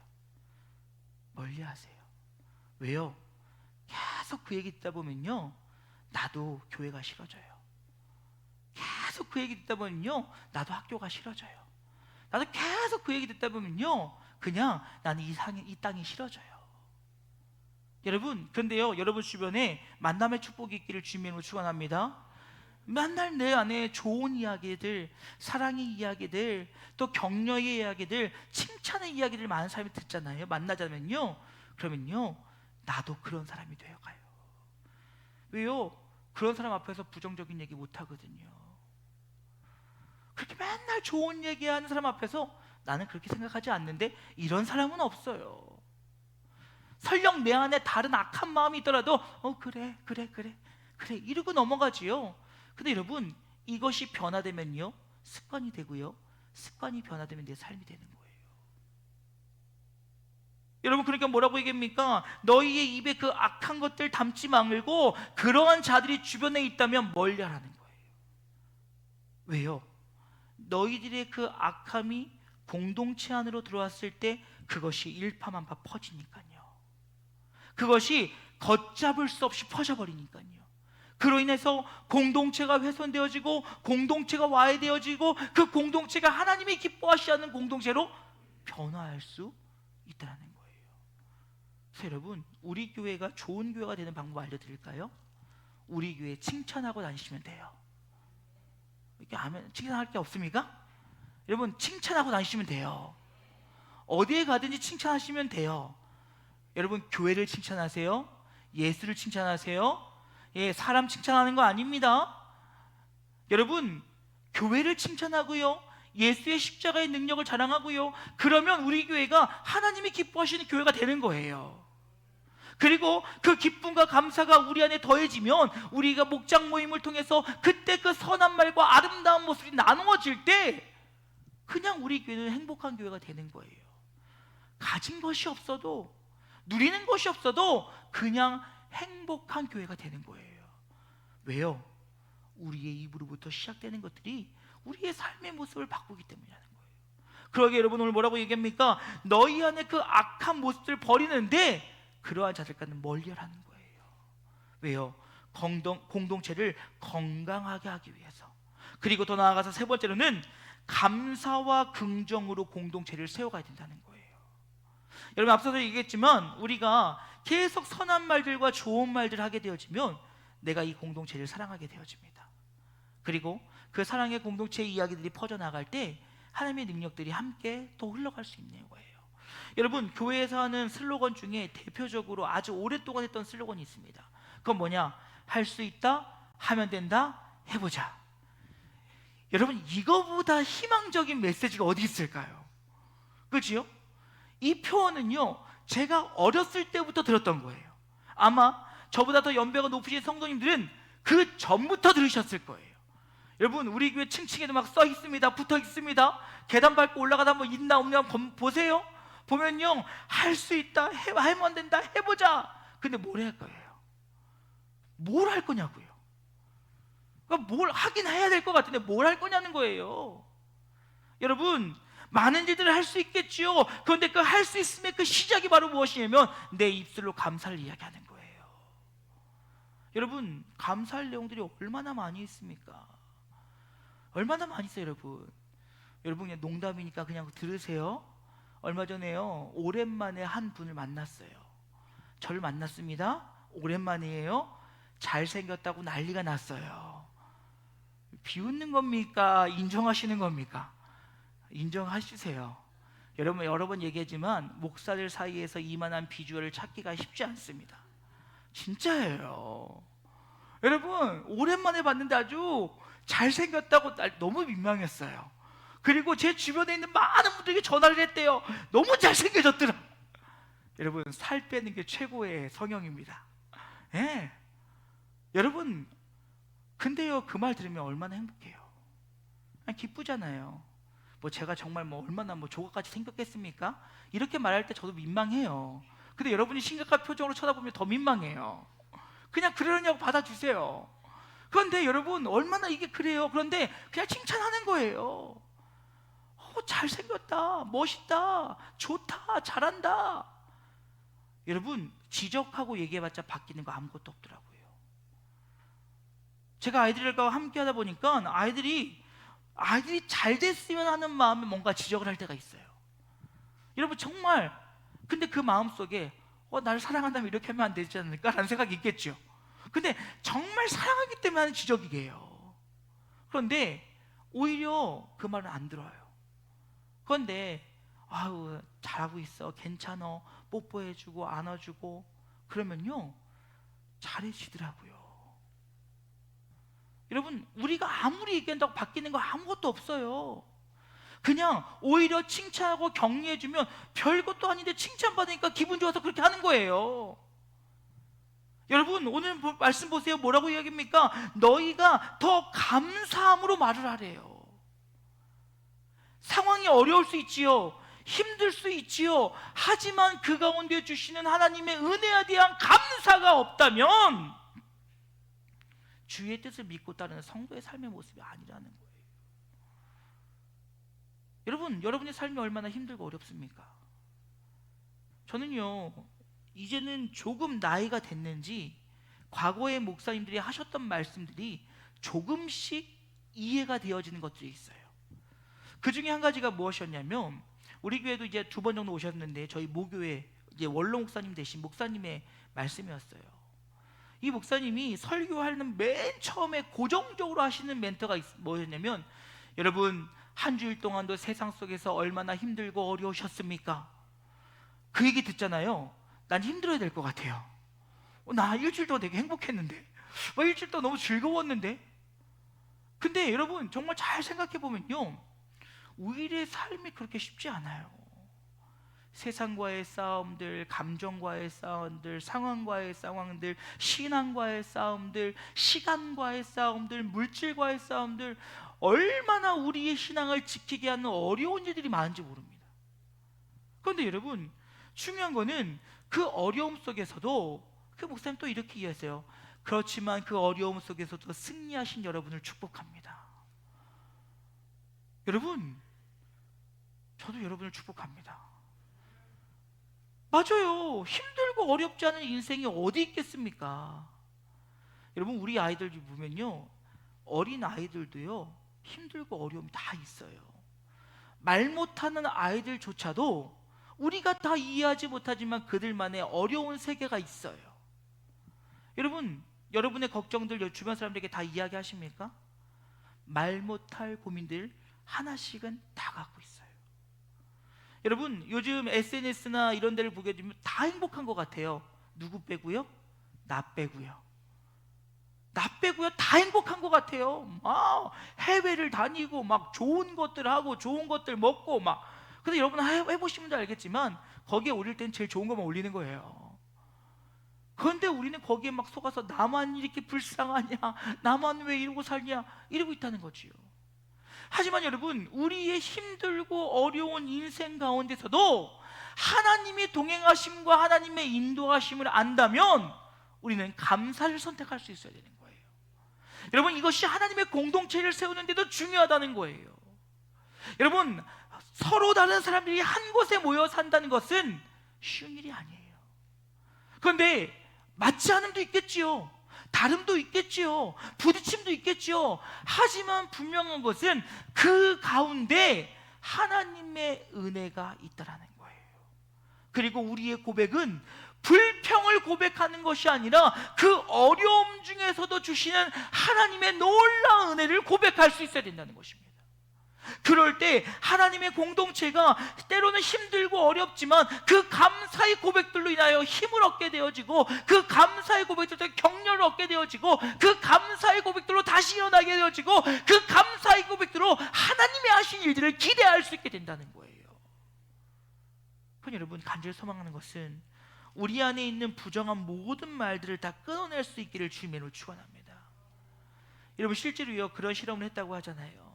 멀리하세요. 왜요? 계속 그 얘기 듣다 보면요, 나도 교회가 싫어져요. 계속 그 얘기 듣다 보면요, 나도 학교가 싫어져요. 나도 계속 그 얘기 듣다 보면요, 그냥 나는 이 땅이 싫어져요. 여러분, 그런데요, 여러분 주변에 만남의 축복이 있기를 주님으로 축원합니다. 맨날 내 안에 좋은 이야기들, 사랑의 이야기들, 또 격려의 이야기들, 칭찬의 이야기들 많은 사람이 듣잖아요. 만나자면요, 그러면요, 나도 그런 사람이 되어가요. 왜요? 그런 사람 앞에서 부정적인 얘기 못 하거든요. 그렇게 맨날 좋은 얘기하는 사람 앞에서 나는 그렇게 생각하지 않는데, 이런 사람은 없어요. 설령 내 안에 다른 악한 마음이 있더라도 그래 그래 그래 그래 이러고 넘어가지요. 근데 여러분, 이것이 변화되면요 습관이 되고요, 습관이 변화되면 내 삶이 되는 거예요. 여러분, 그러니까 뭐라고 얘기합니까? 너희의 입에 그 악한 것들 담지 말고 그러한 자들이 주변에 있다면 멀리하라는 거예요. 왜요? 너희들의 그 악함이 공동체 안으로 들어왔을 때 그것이 일파만파 퍼지니까요. 그것이 걷잡을 수 없이 퍼져버리니까요. 그로 인해서 공동체가 훼손되어지고 공동체가 와해되어지고 그 공동체가 하나님이 기뻐하시지 않는 공동체로 변화할 수 있다는 거예요. 그래서 여러분, 우리 교회가 좋은 교회가 되는 방법 알려드릴까요? 우리 교회 칭찬하고 다니시면 돼요. 이렇게 하면 칭찬할 게 없습니까? 여러분, 칭찬하고 다니시면 돼요. 어디에 가든지 칭찬하시면 돼요. 여러분, 교회를 칭찬하세요. 예수를 칭찬하세요. 사람 칭찬하는 거 아닙니다. 여러분, 교회를 칭찬하고요, 예수의 십자가의 능력을 자랑하고요, 그러면 우리 교회가 하나님이 기뻐하시는 교회가 되는 거예요. 그리고 그 기쁨과 감사가 우리 안에 더해지면 우리가 목장 모임을 통해서 그때 그 선한 말과 아름다운 모습이 나누어질 때 그냥 우리 교회는 행복한 교회가 되는 거예요. 가진 것이 없어도, 누리는 것이 없어도 그냥 행복한 교회가 되는 거예요. 왜요? 우리의 입으로부터 시작되는 것들이 우리의 삶의 모습을 바꾸기 때문이라는 거예요. 그러게 여러분, 오늘 뭐라고 얘기합니까? 너희 안에 그 악한 모습들을 버리는데 그러한 자들과는 멀리하라는 거예요. 왜요? 공동체를 건강하게 하기 위해서. 그리고 더 나아가서 세 번째로는 감사와 긍정으로 공동체를 세워가야 된다는 거예요. 여러분, 앞서도 얘기했지만 우리가 계속 선한 말들과 좋은 말들을 하게 되어지면 내가 이 공동체를 사랑하게 되어집니다. 그리고 그 사랑의 공동체 이야기들이 퍼져나갈 때 하나님의 능력들이 함께 또 흘러갈 수 있는 거예요. 여러분, 교회에서 하는 슬로건 중에 대표적으로 아주 오랫동안 했던 슬로건이 있습니다. 그건 뭐냐? 할 수 있다, 하면 된다, 해보자. 여러분, 이거보다 희망적인 메시지가 어디 있을까요? 그렇지요? 이 표현은요, 제가 어렸을 때부터 들었던 거예요. 아마 저보다 더 연배가 높으신 성도님들은 그 전부터 들으셨을 거예요. 여러분, 우리 교회 층층에도 막 써 있습니다. 붙어 있습니다. 계단 밟고 올라가다 뭐 있나 없나 보세요. 보면요, 할 수 있다, 하면 된다, 해보자. 근데 뭘 할 거예요? 뭘 할 거냐고요. 그러니까 뭘 하긴 해야 될 것 같은데 뭘 할 거냐는 거예요. 여러분, 많은 일들을 할 수 있겠지요. 그런데 그 할 수 있음의 그 시작이 바로 무엇이냐면 내 입술로 감사를 이야기하는 거예요. 여러분, 감사할 내용들이 얼마나 많이 있습니까? 얼마나 많이 있어요, 여러분. 여러분, 그냥 농담이니까 그냥 들으세요. 얼마 전에요, 오랜만에 한 분을 만났어요. 저를 만났습니다. 오랜만이에요. 잘생겼다고 난리가 났어요. 비웃는 겁니까? 인정하시는 겁니까? 인정하시세요. 여러분, 여러 번 얘기했지만 목사들 사이에서 이만한 비주얼을 찾기가 쉽지 않습니다. 진짜예요. 여러분, 오랜만에 봤는데 아주 잘생겼다고 너무 민망했어요. 그리고 제 주변에 있는 많은 분들에게 전화를 했대요. 너무 잘생겨졌더라. 여러분, 살 빼는 게 최고의 성형입니다. 예. 여러분, 근데요, 그 말 들으면 얼마나 행복해요. 기쁘잖아요. 뭐 제가 정말 뭐 얼마나 뭐 조각같이 생겼겠습니까? 이렇게 말할 때 저도 민망해요. 근데 여러분이 심각한 표정으로 쳐다보면 더 민망해요. 그냥 그러려냐고 받아주세요. 그런데 여러분, 얼마나 이게 그래요. 그런데 그냥 칭찬하는 거예요. 잘생겼다, 멋있다, 좋다, 잘한다. 여러분, 지적하고 얘기해봤자 바뀌는 거 아무것도 없더라고요. 제가 아이들과 함께 하다 보니까 아이들이 잘 됐으면 하는 마음에 뭔가 지적을 할 때가 있어요. 여러분, 정말 근데 그 마음속에 나를 사랑한다면 이렇게 하면 안 되지 않을까? 라는 생각이 있겠죠. 근데 정말 사랑하기 때문에 하는 지적이에요. 그런데 오히려 그 말은 안 들어요. 그런데 아유, 잘하고 있어, 괜찮어, 뽀뽀해주고 안아주고 그러면요, 잘해지더라고요. 여러분, 우리가 아무리 얘기한다고 바뀌는 거 아무것도 없어요. 그냥 오히려 칭찬하고 격려해주면 별것도 아닌데 칭찬받으니까 기분 좋아서 그렇게 하는 거예요. 여러분, 오늘 말씀 보세요. 뭐라고 이야기합니까? 너희가 더 감사함으로 말을 하래요. 상황이 어려울 수 있지요, 힘들 수 있지요. 하지만 그 가운데 주시는 하나님의 은혜에 대한 감사가 없다면 주의 뜻을 믿고 따르는 성도의 삶의 모습이 아니라는 거예요. 여러분, 여러분의 삶이 얼마나 힘들고 어렵습니까? 저는요, 이제는 조금 나이가 됐는지 과거의 목사님들이 하셨던 말씀들이 조금씩 이해가 되어지는 것들이 있어요. 그 중에 한 가지가 무엇이었냐면, 우리 교회도 이제 2번 정도 오셨는데 저희 모교회 이제 원로 목사님 되신 목사님의 말씀이었어요. 이 목사님이 설교하는 맨 처음에 고정적으로 하시는 멘트가 뭐였냐면, 여러분, 한 주일 동안도 세상 속에서 얼마나 힘들고 어려우셨습니까? 그 얘기 듣잖아요. 난 힘들어야 될 것 같아요. 나 일주일 동안 되게 행복했는데, 일주일 동안 너무 즐거웠는데. 근데 여러분, 정말 잘 생각해 보면요, 우리의 삶이 그렇게 쉽지 않아요. 세상과의 싸움들, 감정과의 싸움들, 상황과의 상황들, 신앙과의 싸움들, 시간과의 싸움들, 물질과의 싸움들, 얼마나 우리의 신앙을 지키게 하는 어려운 일들이 많은지 모릅니다. 그런데 여러분, 중요한 거는 그 어려움 속에서도 그 목사님 또 이렇게 이해하세요. 그렇지만 그 어려움 속에서도 승리하신 여러분을 축복합니다. 여러분, 저도 여러분을 축복합니다. 맞아요. 힘들고 어렵지 않은 인생이 어디 있겠습니까? 여러분, 우리 아이들 보면요, 어린 아이들도요, 힘들고 어려움이 다 있어요. 말 못하는 아이들조차도 우리가 다 이해하지 못하지만 그들만의 어려운 세계가 있어요. 여러분, 여러분의 걱정들 주변 사람들에게 다 이야기하십니까? 말 못할 고민들 하나씩은 다 갖고 있어요. 여러분, 요즘 SNS나 이런 데를 보게 되면 다 행복한 것 같아요. 누구 빼고요? 나 빼고요. 나 빼고요. 다 행복한 것 같아요. 해외를 다니고 막 좋은 것들 하고 좋은 것들 먹고 막. 근데 여러분 해보시면 알겠지만 거기에 올릴 땐 제일 좋은 것만 올리는 거예요. 그런데 우리는 거기에 막 속아서 나만 이렇게 불쌍하냐, 나만 왜 이러고 살냐, 이러고 있다는 거지요. 하지만 여러분, 우리의 힘들고 어려운 인생 가운데서도 하나님의 동행하심과 하나님의 인도하심을 안다면 우리는 감사를 선택할 수 있어야 되는 거예요. 여러분, 이것이 하나님의 공동체를 세우는 데도 중요하다는 거예요. 여러분, 서로 다른 사람들이 한 곳에 모여 산다는 것은 쉬운 일이 아니에요. 그런데 맞지 않음도 있겠지요. 다름도 있겠지요. 부딪힘도 있겠지요. 하지만 분명한 것은 그 가운데 하나님의 은혜가 있다라는 거예요. 그리고 우리의 고백은 불평을 고백하는 것이 아니라 그 어려움 중에서도 주시는 하나님의 놀라운 은혜를 고백할 수 있어야 된다는 것입니다. 그럴 때 하나님의 공동체가 때로는 힘들고 어렵지만 그 감사의 고백들로 인하여 힘을 얻게 되어지고, 그 감사의 고백들로 격려를 얻게 되어지고, 그 감사의 고백들로 다시 일어나게 되어지고, 그 감사의 고백들로 하나님이 하신 일들을 기대할 수 있게 된다는 거예요. 그럼 여러분, 간절히 소망하는 것은 우리 안에 있는 부정한 모든 말들을 다 끊어낼 수 있기를 주님으로 축원합니다. 여러분, 실제로요, 그런 실험을 했다고 하잖아요.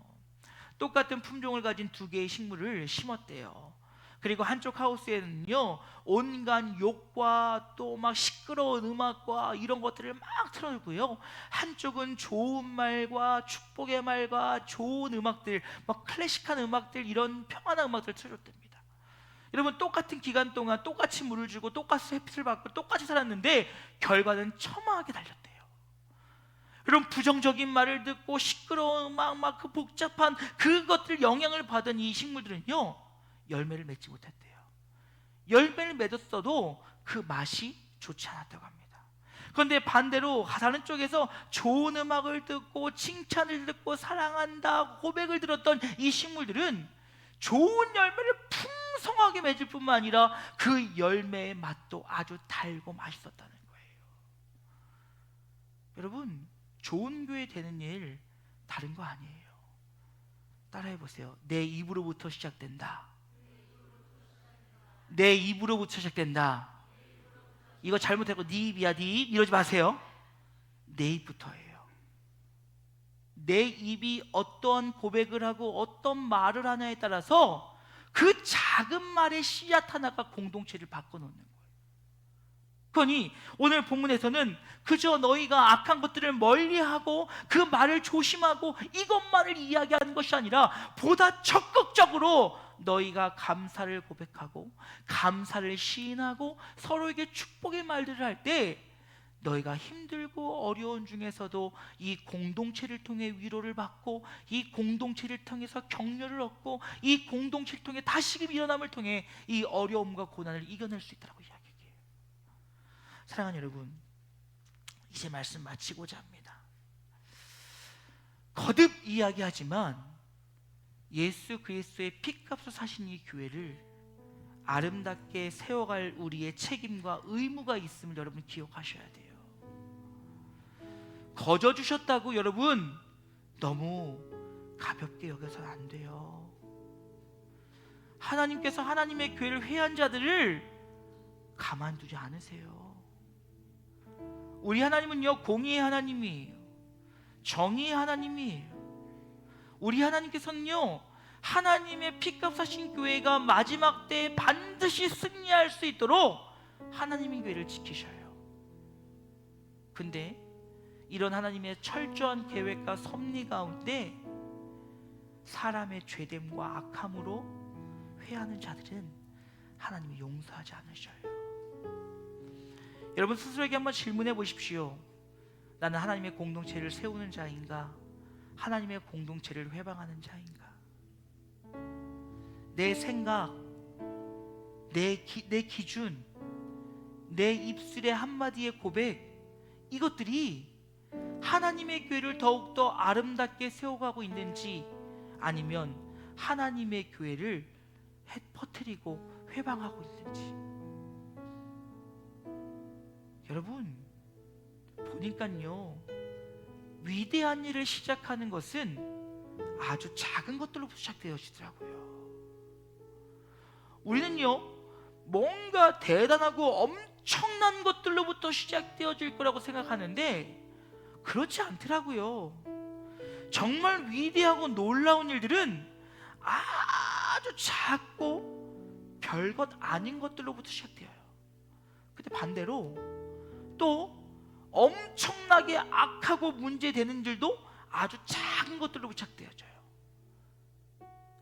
똑같은 품종을 가진 2개의 식물을 심었대요. 그리고 한쪽 하우스에는요, 온갖 욕과 또 막 시끄러운 음악과 이런 것들을 막 틀어놓고요, 한쪽은 좋은 말과 축복의 말과 좋은 음악들, 막 클래식한 음악들, 이런 평안한 음악들을 틀어줬답니다. 여러분, 똑같은 기간 동안 똑같이 물을 주고 똑같이 햇빛을 받고 똑같이 살았는데 결과는 첨예하게 달렸대요. 여러분, 부정적인 말을 듣고 시끄러운 막 그 복잡한 그것들 영향을 받은 이 식물들은요, 열매를 맺지 못했대요. 열매를 맺었어도 그 맛이 좋지 않았다고 합니다. 그런데 반대로 다른 쪽에서 좋은 음악을 듣고 칭찬을 듣고 사랑한다 고백을 들었던 이 식물들은 좋은 열매를 풍성하게 맺을 뿐만 아니라 그 열매의 맛도 아주 달고 맛있었다는 거예요. 여러분, 좋은 교회 되는 일 다른 거 아니에요. 따라해 보세요. 내 입으로부터 시작된다. 내 입으로부터 시작된다. 이거 잘못하고 네 입이야, 네 입 이러지 마세요. 내 입부터예요. 내 입이 어떠한 고백을 하고 어떤 말을 하냐에 따라서 그 작은 말의 씨앗 하나가 공동체를 바꿔놓는 거예요. 그러니 오늘 본문에서는 그저 너희가 악한 것들을 멀리하고 그 말을 조심하고 이것만을 이야기하는 것이 아니라 보다 적극적으로 너희가 감사를 고백하고 감사를 시인하고 서로에게 축복의 말들을 할 때 너희가 힘들고 어려운 중에서도 이 공동체를 통해 위로를 받고 이 공동체를 통해서 격려를 얻고 이 공동체를 통해 다시금 일어남을 통해 이 어려움과 고난을 이겨낼 수 있다고 이야기해요. 사랑하는 여러분, 이제 말씀 마치고자 합니다. 거듭 이야기하지만 예수 그리스도의 피값으로 사신 이 교회를 아름답게 세워갈 우리의 책임과 의무가 있음을 여러분 기억하셔야 돼요. 거저 주셨다고 여러분 너무 가볍게 여겨서는 안 돼요. 하나님께서 하나님의 교회를 회한 자들을 가만두지 않으세요. 우리 하나님은요, 공의의 하나님이에요. 정의의 하나님이에요. 우리 하나님께서는요, 하나님의 피값 사신 교회가 마지막 때에 반드시 승리할 수 있도록 하나님의 교회를 지키셔요. 근데 이런 하나님의 철저한 계획과 섭리 가운데 사람의 죄됨과 악함으로 회하는 자들은 하나님이 용서하지 않으셔요. 여러분 스스로에게 한번 질문해 보십시오. 나는 하나님의 공동체를 세우는 자인가? 하나님의 공동체를 회방하는 자인가? 내 생각, 내 기준, 내 입술의 한마디의 고백, 이것들이 하나님의 교회를 더욱더 아름답게 세워가고 있는지 아니면 하나님의 교회를 퍼뜨리고 회방하고 있는지. 여러분 보니까요, 위대한 일을 시작하는 것은 아주 작은 것들로부터 시작되어지더라고요. 우리는요, 뭔가 대단하고 엄청난 것들로부터 시작되어질 거라고 생각하는데 그렇지 않더라고요. 정말 위대하고 놀라운 일들은 아주 작고 별것 아닌 것들로부터 시작되어요. 근데 반대로 또 엄청나게 악하고 문제되는 일도 아주 작은 것들로 시작되어져요.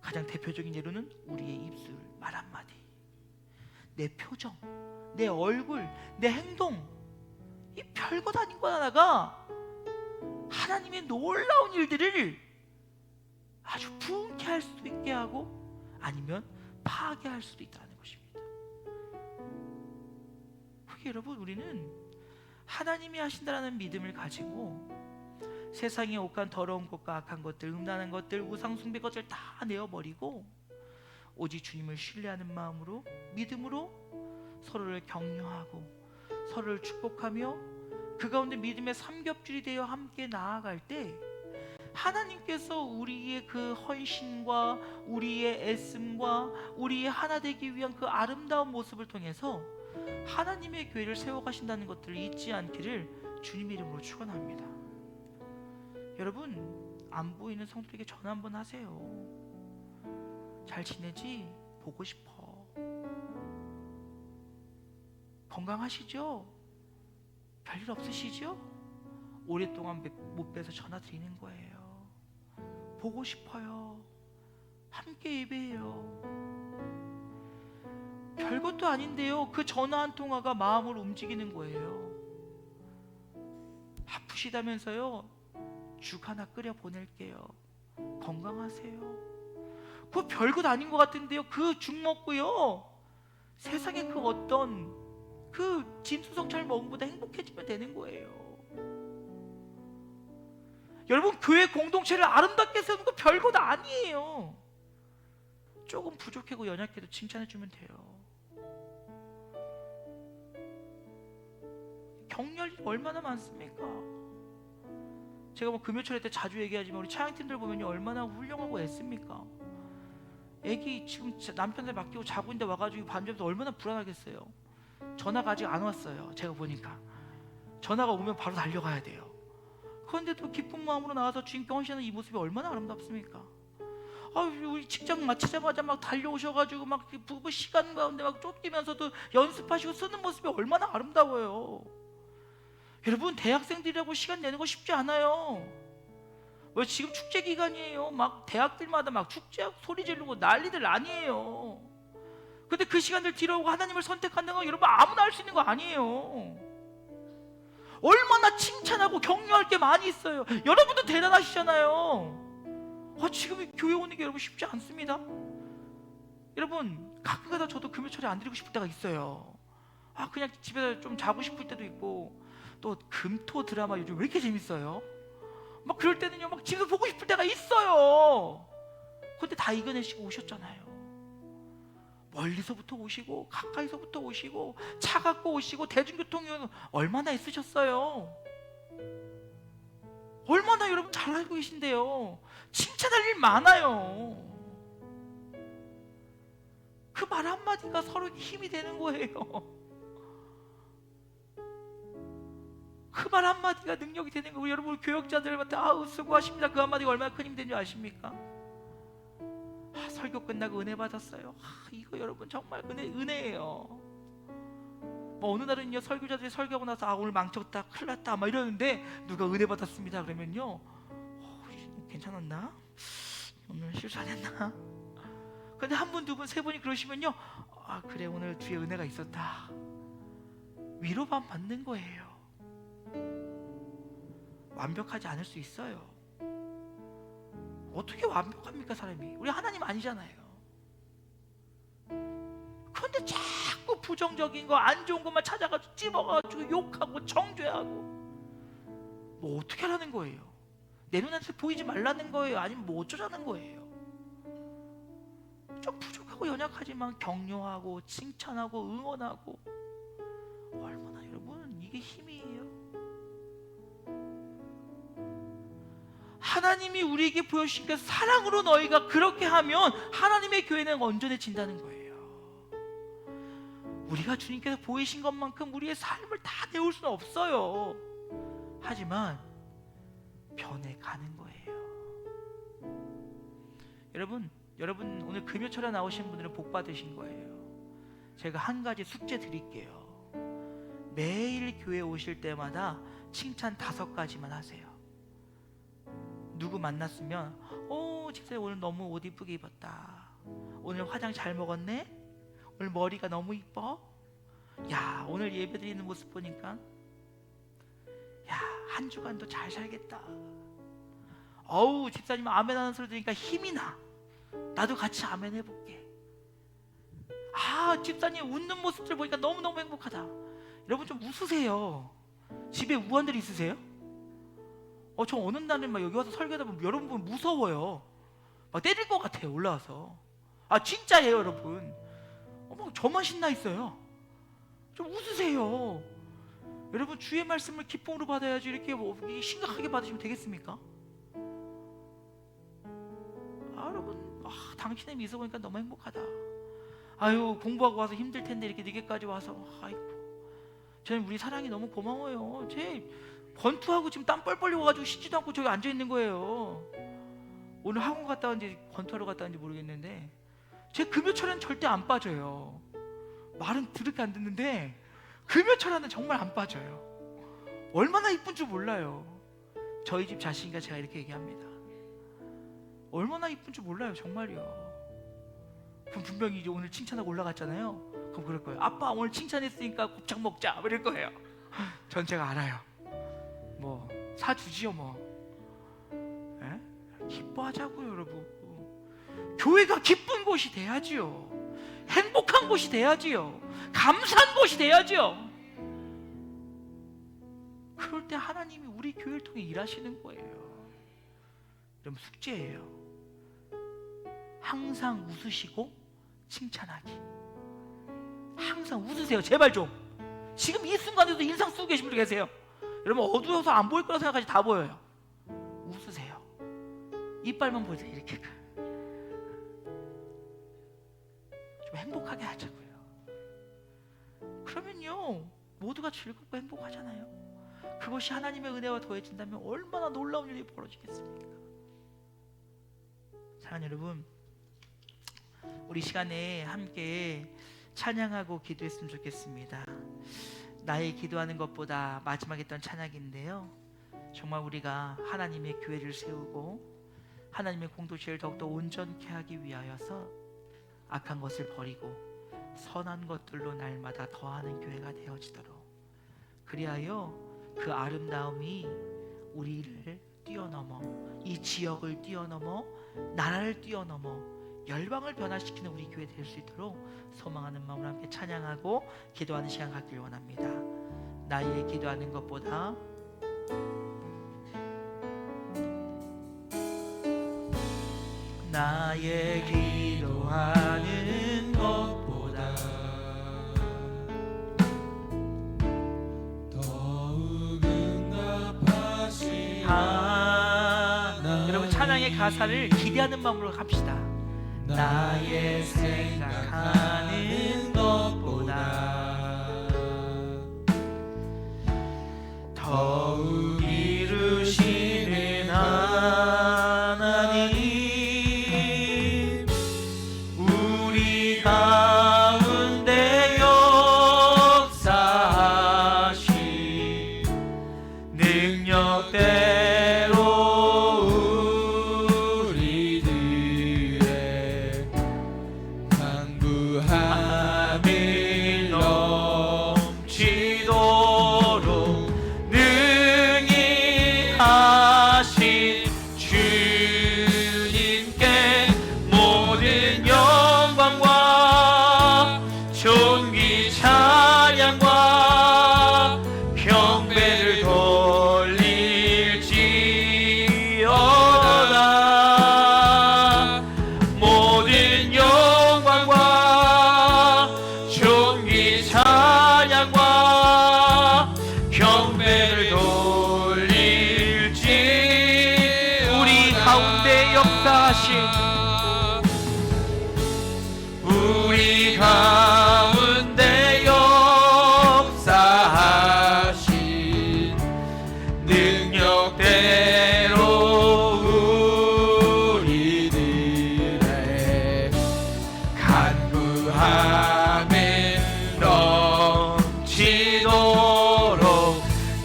가장 대표적인 예로는 우리의 입술, 말 한마디, 내 표정, 내 얼굴, 내 행동, 이 별것 아닌 것 하나가 하나님의 놀라운 일들을 아주 부흥케 할 수도 있게 하고 아니면 파괴할 수도 있다는 것입니다. 그게 여러분, 우리는 하나님이 하신다라는 믿음을 가지고 세상의 옥한 더러운 것과 악한 것들, 음란한 것들, 우상 숭배 것들 다 내어버리고 오직 주님을 신뢰하는 마음으로, 믿음으로 서로를 격려하고 서로를 축복하며 그 가운데 믿음의 삼겹줄이 되어 함께 나아갈 때 하나님께서 우리의 그 헌신과 우리의 애씀과 우리의 하나 되기 위한 그 아름다운 모습을 통해서 하나님의 교회를 세워가신다는 것들을 잊지 않기를 주님의 이름으로 축원합니다. 여러분, 안 보이는 성도에게 전화 한번 하세요. 잘 지내지? 보고 싶어. 건강하시죠? 별일 없으시죠? 오랫동안 못 뵈서 전화 드리는 거예요. 보고 싶어요. 함께 예배해요. 별것도 아닌데요, 그 전화 한 통화가 마음을 움직이는 거예요. 아프시다면서요, 죽 하나 끓여 보낼게요. 건강하세요. 그거 별것 아닌 것 같은데요, 그 죽 먹고요 세상에 그 어떤 그 진수성찬 먹음보다 행복해지면 되는 거예요. 여러분, 교회 공동체를 아름답게 세우는 거 별것 아니에요. 조금 부족하고 연약해도 칭찬해주면 돼요. 격려할 일 얼마나 많습니까? 제가 뭐 금요철에 때 자주 얘기하지만 우리 차양팀들 보면요 얼마나 훌륭하고 애씁니까? 애기 지금 남편한테 맡기고 자고 있는데 와가지고 밤새면서 얼마나 불안하겠어요. 전화가 아직 안 왔어요. 제가 보니까 전화가 오면 바로 달려가야 돼요. 그런데도 기쁜 마음으로 나와서 주님께 헌신하는 이 모습이 얼마나 아름답습니까? 우리 직장 마치자마자 막 달려오셔가지고 막 부부 시간 가운데 막 쫓기면서도 연습하시고 쓰는 모습이 얼마나 아름다워요. 여러분, 대학생들이라고 시간 내는 거 쉽지 않아요. 왜 지금 축제 기간이에요. 막 대학들마다 막 축제하고 소리 지르고 난리들 아니에요. 근데 그 시간들 뒤로하고 하나님을 선택하는 건 여러분 아무나 할 수 있는 거 아니에요. 얼마나 칭찬하고 격려할 게 많이 있어요. 여러분도 대단하시잖아요. 지금 교회 오는 게 여러분 쉽지 않습니다. 여러분, 가끔가다 저도 금요철에 안 드리고 싶을 때가 있어요. 그냥 집에서 좀 자고 싶을 때도 있고, 또 금토 드라마 요즘 왜 이렇게 재밌어요? 막 그럴 때는요 막 집에서 보고 싶을 때가 있어요. 근데 다 이겨내시고 오셨잖아요. 멀리서부터 오시고 가까이서부터 오시고 차 갖고 오시고 대중교통이 얼마나 애쓰셨어요. 얼마나 여러분 잘 알고 계신데요. 칭찬할 일 많아요. 그 말 한마디가 서로 힘이 되는 거예요. 그 말 한마디가 능력이 되는 거예요. 여러분 교역자들한테 수고하십니다. 그 한마디가 얼마나 큰 힘이 되는 줄 아십니까? 설교 끝나고 은혜 받았어요. 이거 여러분 정말 은혜예요. 어느 날은요 설교자들이 설교하고 나서 오늘 망쳤다 큰일 났다 막 이러는데 누가 은혜 받았습니다 그러면요 괜찮았나? 오늘 실수 안 했나? 근데 한 분, 두 분, 세 분이 그러시면요 그래 오늘 뒤에 은혜가 있었다 위로만 받는 거예요. 완벽하지 않을 수 있어요. 어떻게 완벽합니까 사람이? 우리 하나님 아니잖아요. 그런데 자꾸 부정적인 거 안 좋은 것만 찾아가지고 찝어가지고 욕하고 정죄하고 뭐 어떻게 하라는 거예요? 내 눈에서 보이지 말라는 거예요? 아니면 뭐 어쩌자는 거예요? 좀 부족하고 연약하지만 격려하고 칭찬하고 응원하고 얼마나 여러분 이게 힘이에요. 하나님이 우리에게 보여주신 그 사랑으로 너희가 그렇게 하면 하나님의 교회는 온전해진다는 거예요. 우리가 주님께서 보이신 것만큼 우리의 삶을 다 내올 수는 없어요. 하지만 변해가는 거예요. 여러분 오늘 금요철에 나오신 분들은 복 받으신 거예요. 제가 한 가지 숙제 드릴게요. 매일 교회 오실 때마다 칭찬 5가지만 하세요. 누구 만났으면 집사님 오늘 너무 옷 이쁘게 입었다. 오늘 화장 잘 먹었네. 오늘 머리가 너무 이뻐. 야 오늘 예배 드리는 모습 보니까 야 한 주간도 잘 살겠다. 집사님 아멘 하는 소리 들으니까 힘이 나. 나도 같이 아멘 해볼게. 집사님 웃는 모습들 보니까 너무너무 행복하다. 여러분 좀 웃으세요. 집에 우환들 있으세요? 저 어느 날은 막 여기 와서 설교하다 보면 여러분 보면 무서워요. 막 때릴 것 같아요 올라와서. 진짜예요 여러분. 저만 신나 있어요. 좀 웃으세요. 여러분 주의 말씀을 기쁨으로 받아야지 이렇게 심각하게 받으시면 되겠습니까? 여러분 당신의 미소 보니까 너무 행복하다. 공부하고 와서 힘들 텐데 이렇게 늦게까지 와서 저는 우리 사랑이 너무 고마워요. 제 권투하고 지금 땀 뻘뻘 흘려가지고 쉬지도 않고 저기 앉아 있는 거예요. 오늘 학원 갔다 왔는지 권투하러 갔다 왔는지 모르겠는데 제 금요철에는 절대 안 빠져요. 말은 드럽게 안 듣는데 금요철에는 정말 안 빠져요. 얼마나 이쁜 줄 몰라요. 저희 집 자식이니까 제가 이렇게 얘기합니다. 얼마나 이쁜 줄 몰라요 정말요. 그럼 분명히 이제 오늘 칭찬하고 올라갔잖아요. 그럼 그럴 거예요. 아빠 오늘 칭찬했으니까 곱창 먹자 이럴 거예요. 전 제가 알아요. 사주지요 기뻐하자고요 여러분. 교회가 기쁜 곳이 돼야지요. 행복한 곳이 돼야지요. 감사한 곳이 돼야지요. 그럴 때 하나님이 우리 교회를 통해 일하시는 거예요. 여러분 숙제예요. 항상 웃으시고 칭찬하기. 항상 웃으세요. 제발 좀. 지금 이 순간에도 인상 쓰고 계신 분들 계세요. 여러분 어두워서 안 보일 거라 생각하지 다 보여요. 이빨만 보자 이렇게 좀 행복하게 하자고요. 그러면요 모두가 즐겁고 행복하잖아요. 그것이 하나님의 은혜와 더해진다면 얼마나 놀라운 일이 벌어지겠습니까? 사랑하는 여러분, 우리 시간에 함께 찬양하고 기도했으면 좋겠습니다. 나의 기도하는 것보다 마지막에 했던 찬양인데요, 정말 우리가 하나님의 교회를 세우고 하나님의 공동체를 더욱더 온전케 하기 위하여서 악한 것을 버리고 선한 것들로 날마다 더하는 교회가 되어지도록, 그리하여 그 아름다움이 우리를 뛰어넘어 이 지역을 뛰어넘어 나라를 뛰어넘어 열방을 변화시키는 우리 교회 될 수 있도록 소망하는 마음으로 함께 찬양하고 기도하는 시간 갖길 원합니다. 나의 기도하는 것보다 나의 기도하는 것보다 더욱 응답하시는 여러분 찬양의 가사를 기대하는 마음으로 합시다. 나의 생각하는 것보다 더욱 이루시는 하나님, 우리 가운데 역사하신 능력대로 우리들의 강구함을 넘치도록 능히 하신 주님께 모든 영광과 존귀 찬양과 경배를 돌릴지어다. 모든 영광과 존귀 찬양과 경배를 돌릴지 우리 가운데 역사하신 우리 가운데 역사하신 능력대로 우리들의 간구함을 넘치도록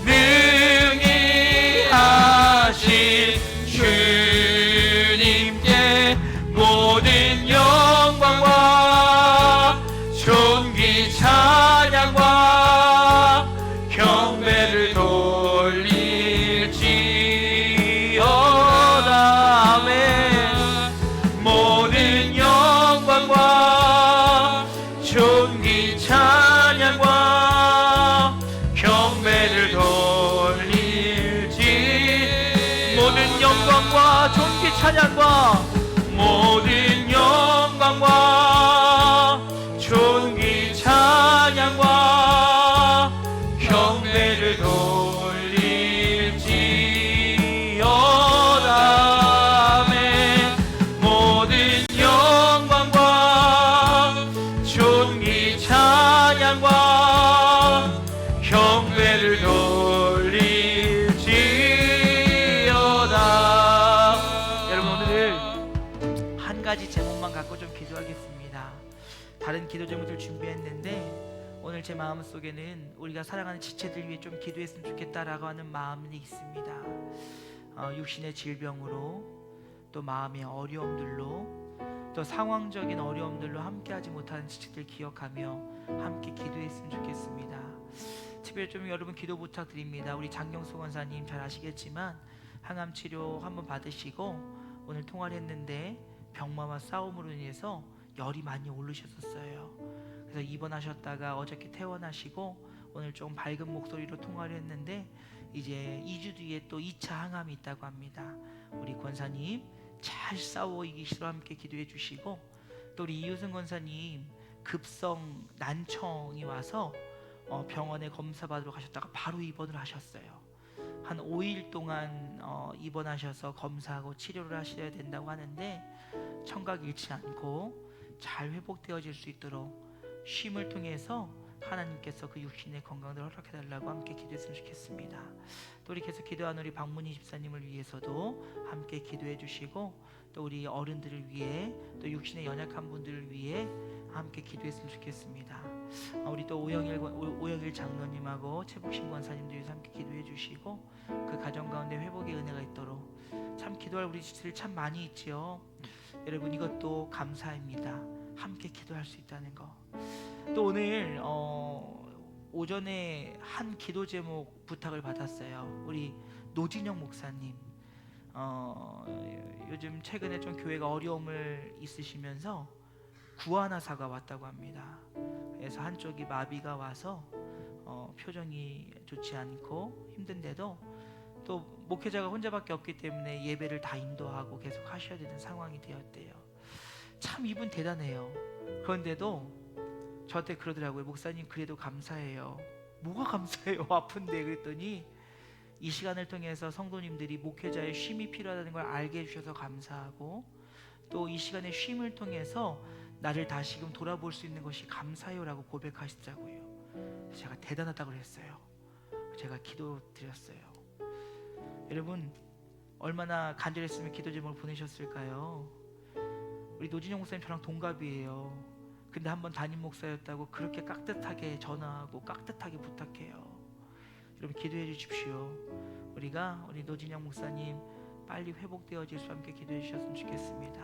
능히 하신 주님께 모든 영광과 존귀 찬양과 경배를 돌릴지어다. 아멘. 모든 영광과 존귀 찬양과 경배를 돌릴지 모든 영광과 존귀 찬양과 모든 영광과 존귀 찬양과 경배를 돌릴지어다. 아멘. 모든 영광과 존귀 찬양과 경배를 돌릴지어다. 여러분, 오늘 한 가지 제목만 갖고 좀 기도하겠습니다. 다른 기도 제목들 준비했는데 오늘 제 마음속에는 우리가 사랑하는 지체들 위해 좀 기도했으면 좋겠다라고 하는 마음이 있습니다. 육신의 질병으로, 또 마음의 어려움들로, 또 상황적인 어려움들로 함께하지 못하는 지체들 기억하며 함께 기도했으면 좋겠습니다. 특별히 좀 여러분 기도 부탁드립니다. 우리 장경수 권사님 잘 아시겠지만 항암 치료 한번 받으시고 오늘 통화를 했는데 병마와 싸움으로 인해서 열이 많이 오르셨었어요. 그래서 입원하셨다가 어저께 퇴원하시고 오늘 좀 밝은 목소리로 통화를 했는데 이제 2주 뒤에 또 2차 항암이 있다고 합니다. 우리 권사님 잘 싸워 이기시러 함께 기도해 주시고, 또 우리 이효승 권사님 급성 난청이 와서 병원에 검사 받으러 가셨다가 바로 입원을 하셨어요. 한 5일 동안 입원하셔서 검사하고 치료를 하셔야 된다고 하는데 청각 잃지 않고 잘 회복되어질 수 있도록 쉼을 통해서 하나님께서 그 육신의 건강을 허락해 달라고 함께 기도했으면 좋겠습니다. 또 우리 계속 기도하는 우리 박문희 집사님을 위해서도 함께 기도해 주시고, 또 우리 어른들을 위해, 또 육신의 연약한 분들을 위해 함께 기도했으면 좋겠습니다. 우리 또 오영일 장로님하고 최복신 권사님들 위해서 함께 기도해 주시고, 그 가정 가운데 회복의 은혜가 있도록. 참 기도할 우리 집들 참 많이 있지요. 여러분, 이것도 감사입니다. 함께 기도할 수 있다는 거. 또 오늘 오전에 한 기도 제목 부탁을 받았어요. 우리 노진영 목사님, 요즘 최근에 좀 교회가 어려움을 있으시면서 구안화사가 왔다고 합니다. 그래서 한쪽이 마비가 와서 표정이 좋지 않고 힘든데도 또 목회자가 혼자밖에 없기 때문에 예배를 다 인도하고 계속 하셔야 되는 상황이 되었대요. 참 이분 대단해요. 그런데도 저한테 그러더라고요. 목사님, 그래도 감사해요. 뭐가 감사해요? 아픈데. 그랬더니 이 시간을 통해서 성도님들이 목회자의 쉼이 필요하다는 걸 알게 해주셔서 감사하고, 또 이 시간의 쉼을 통해서 나를 다시금 돌아볼 수 있는 것이 감사해요라고 고백하시더라고요. 제가 대단하다고 그랬어요. 제가 기도 드렸어요. 여러분, 얼마나 간절했으면 기도 제목을 보내셨을까요? 우리 노진영 목사님 저랑 동갑이에요. 근데 한번 담임 목사였다고 그렇게 깍듯하게 전화하고 깍듯하게 부탁해요. 여러분, 기도해 주십시오. 우리가 우리 노진영 목사님 빨리 회복되어질 수 함께 기도해 주셨으면 좋겠습니다.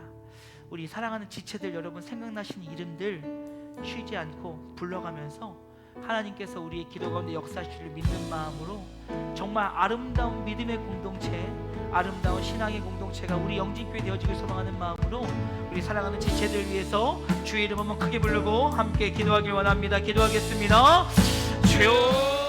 우리 사랑하는 지체들 여러분, 생각나시는 이름들 쉬지 않고 불러가면서 하나님께서 우리의 기도 가운데 역사하시기를 믿는 마음으로 정말 아름다운 믿음의 공동체, 아름다운 신앙의 공동체가 우리 영진교회 되어지길 소망하는 마음으로 우리 사랑하는 지체들 위해서 주의 이름 한번 크게 부르고 함께 기도하길 원합니다. 기도하겠습니다. 주여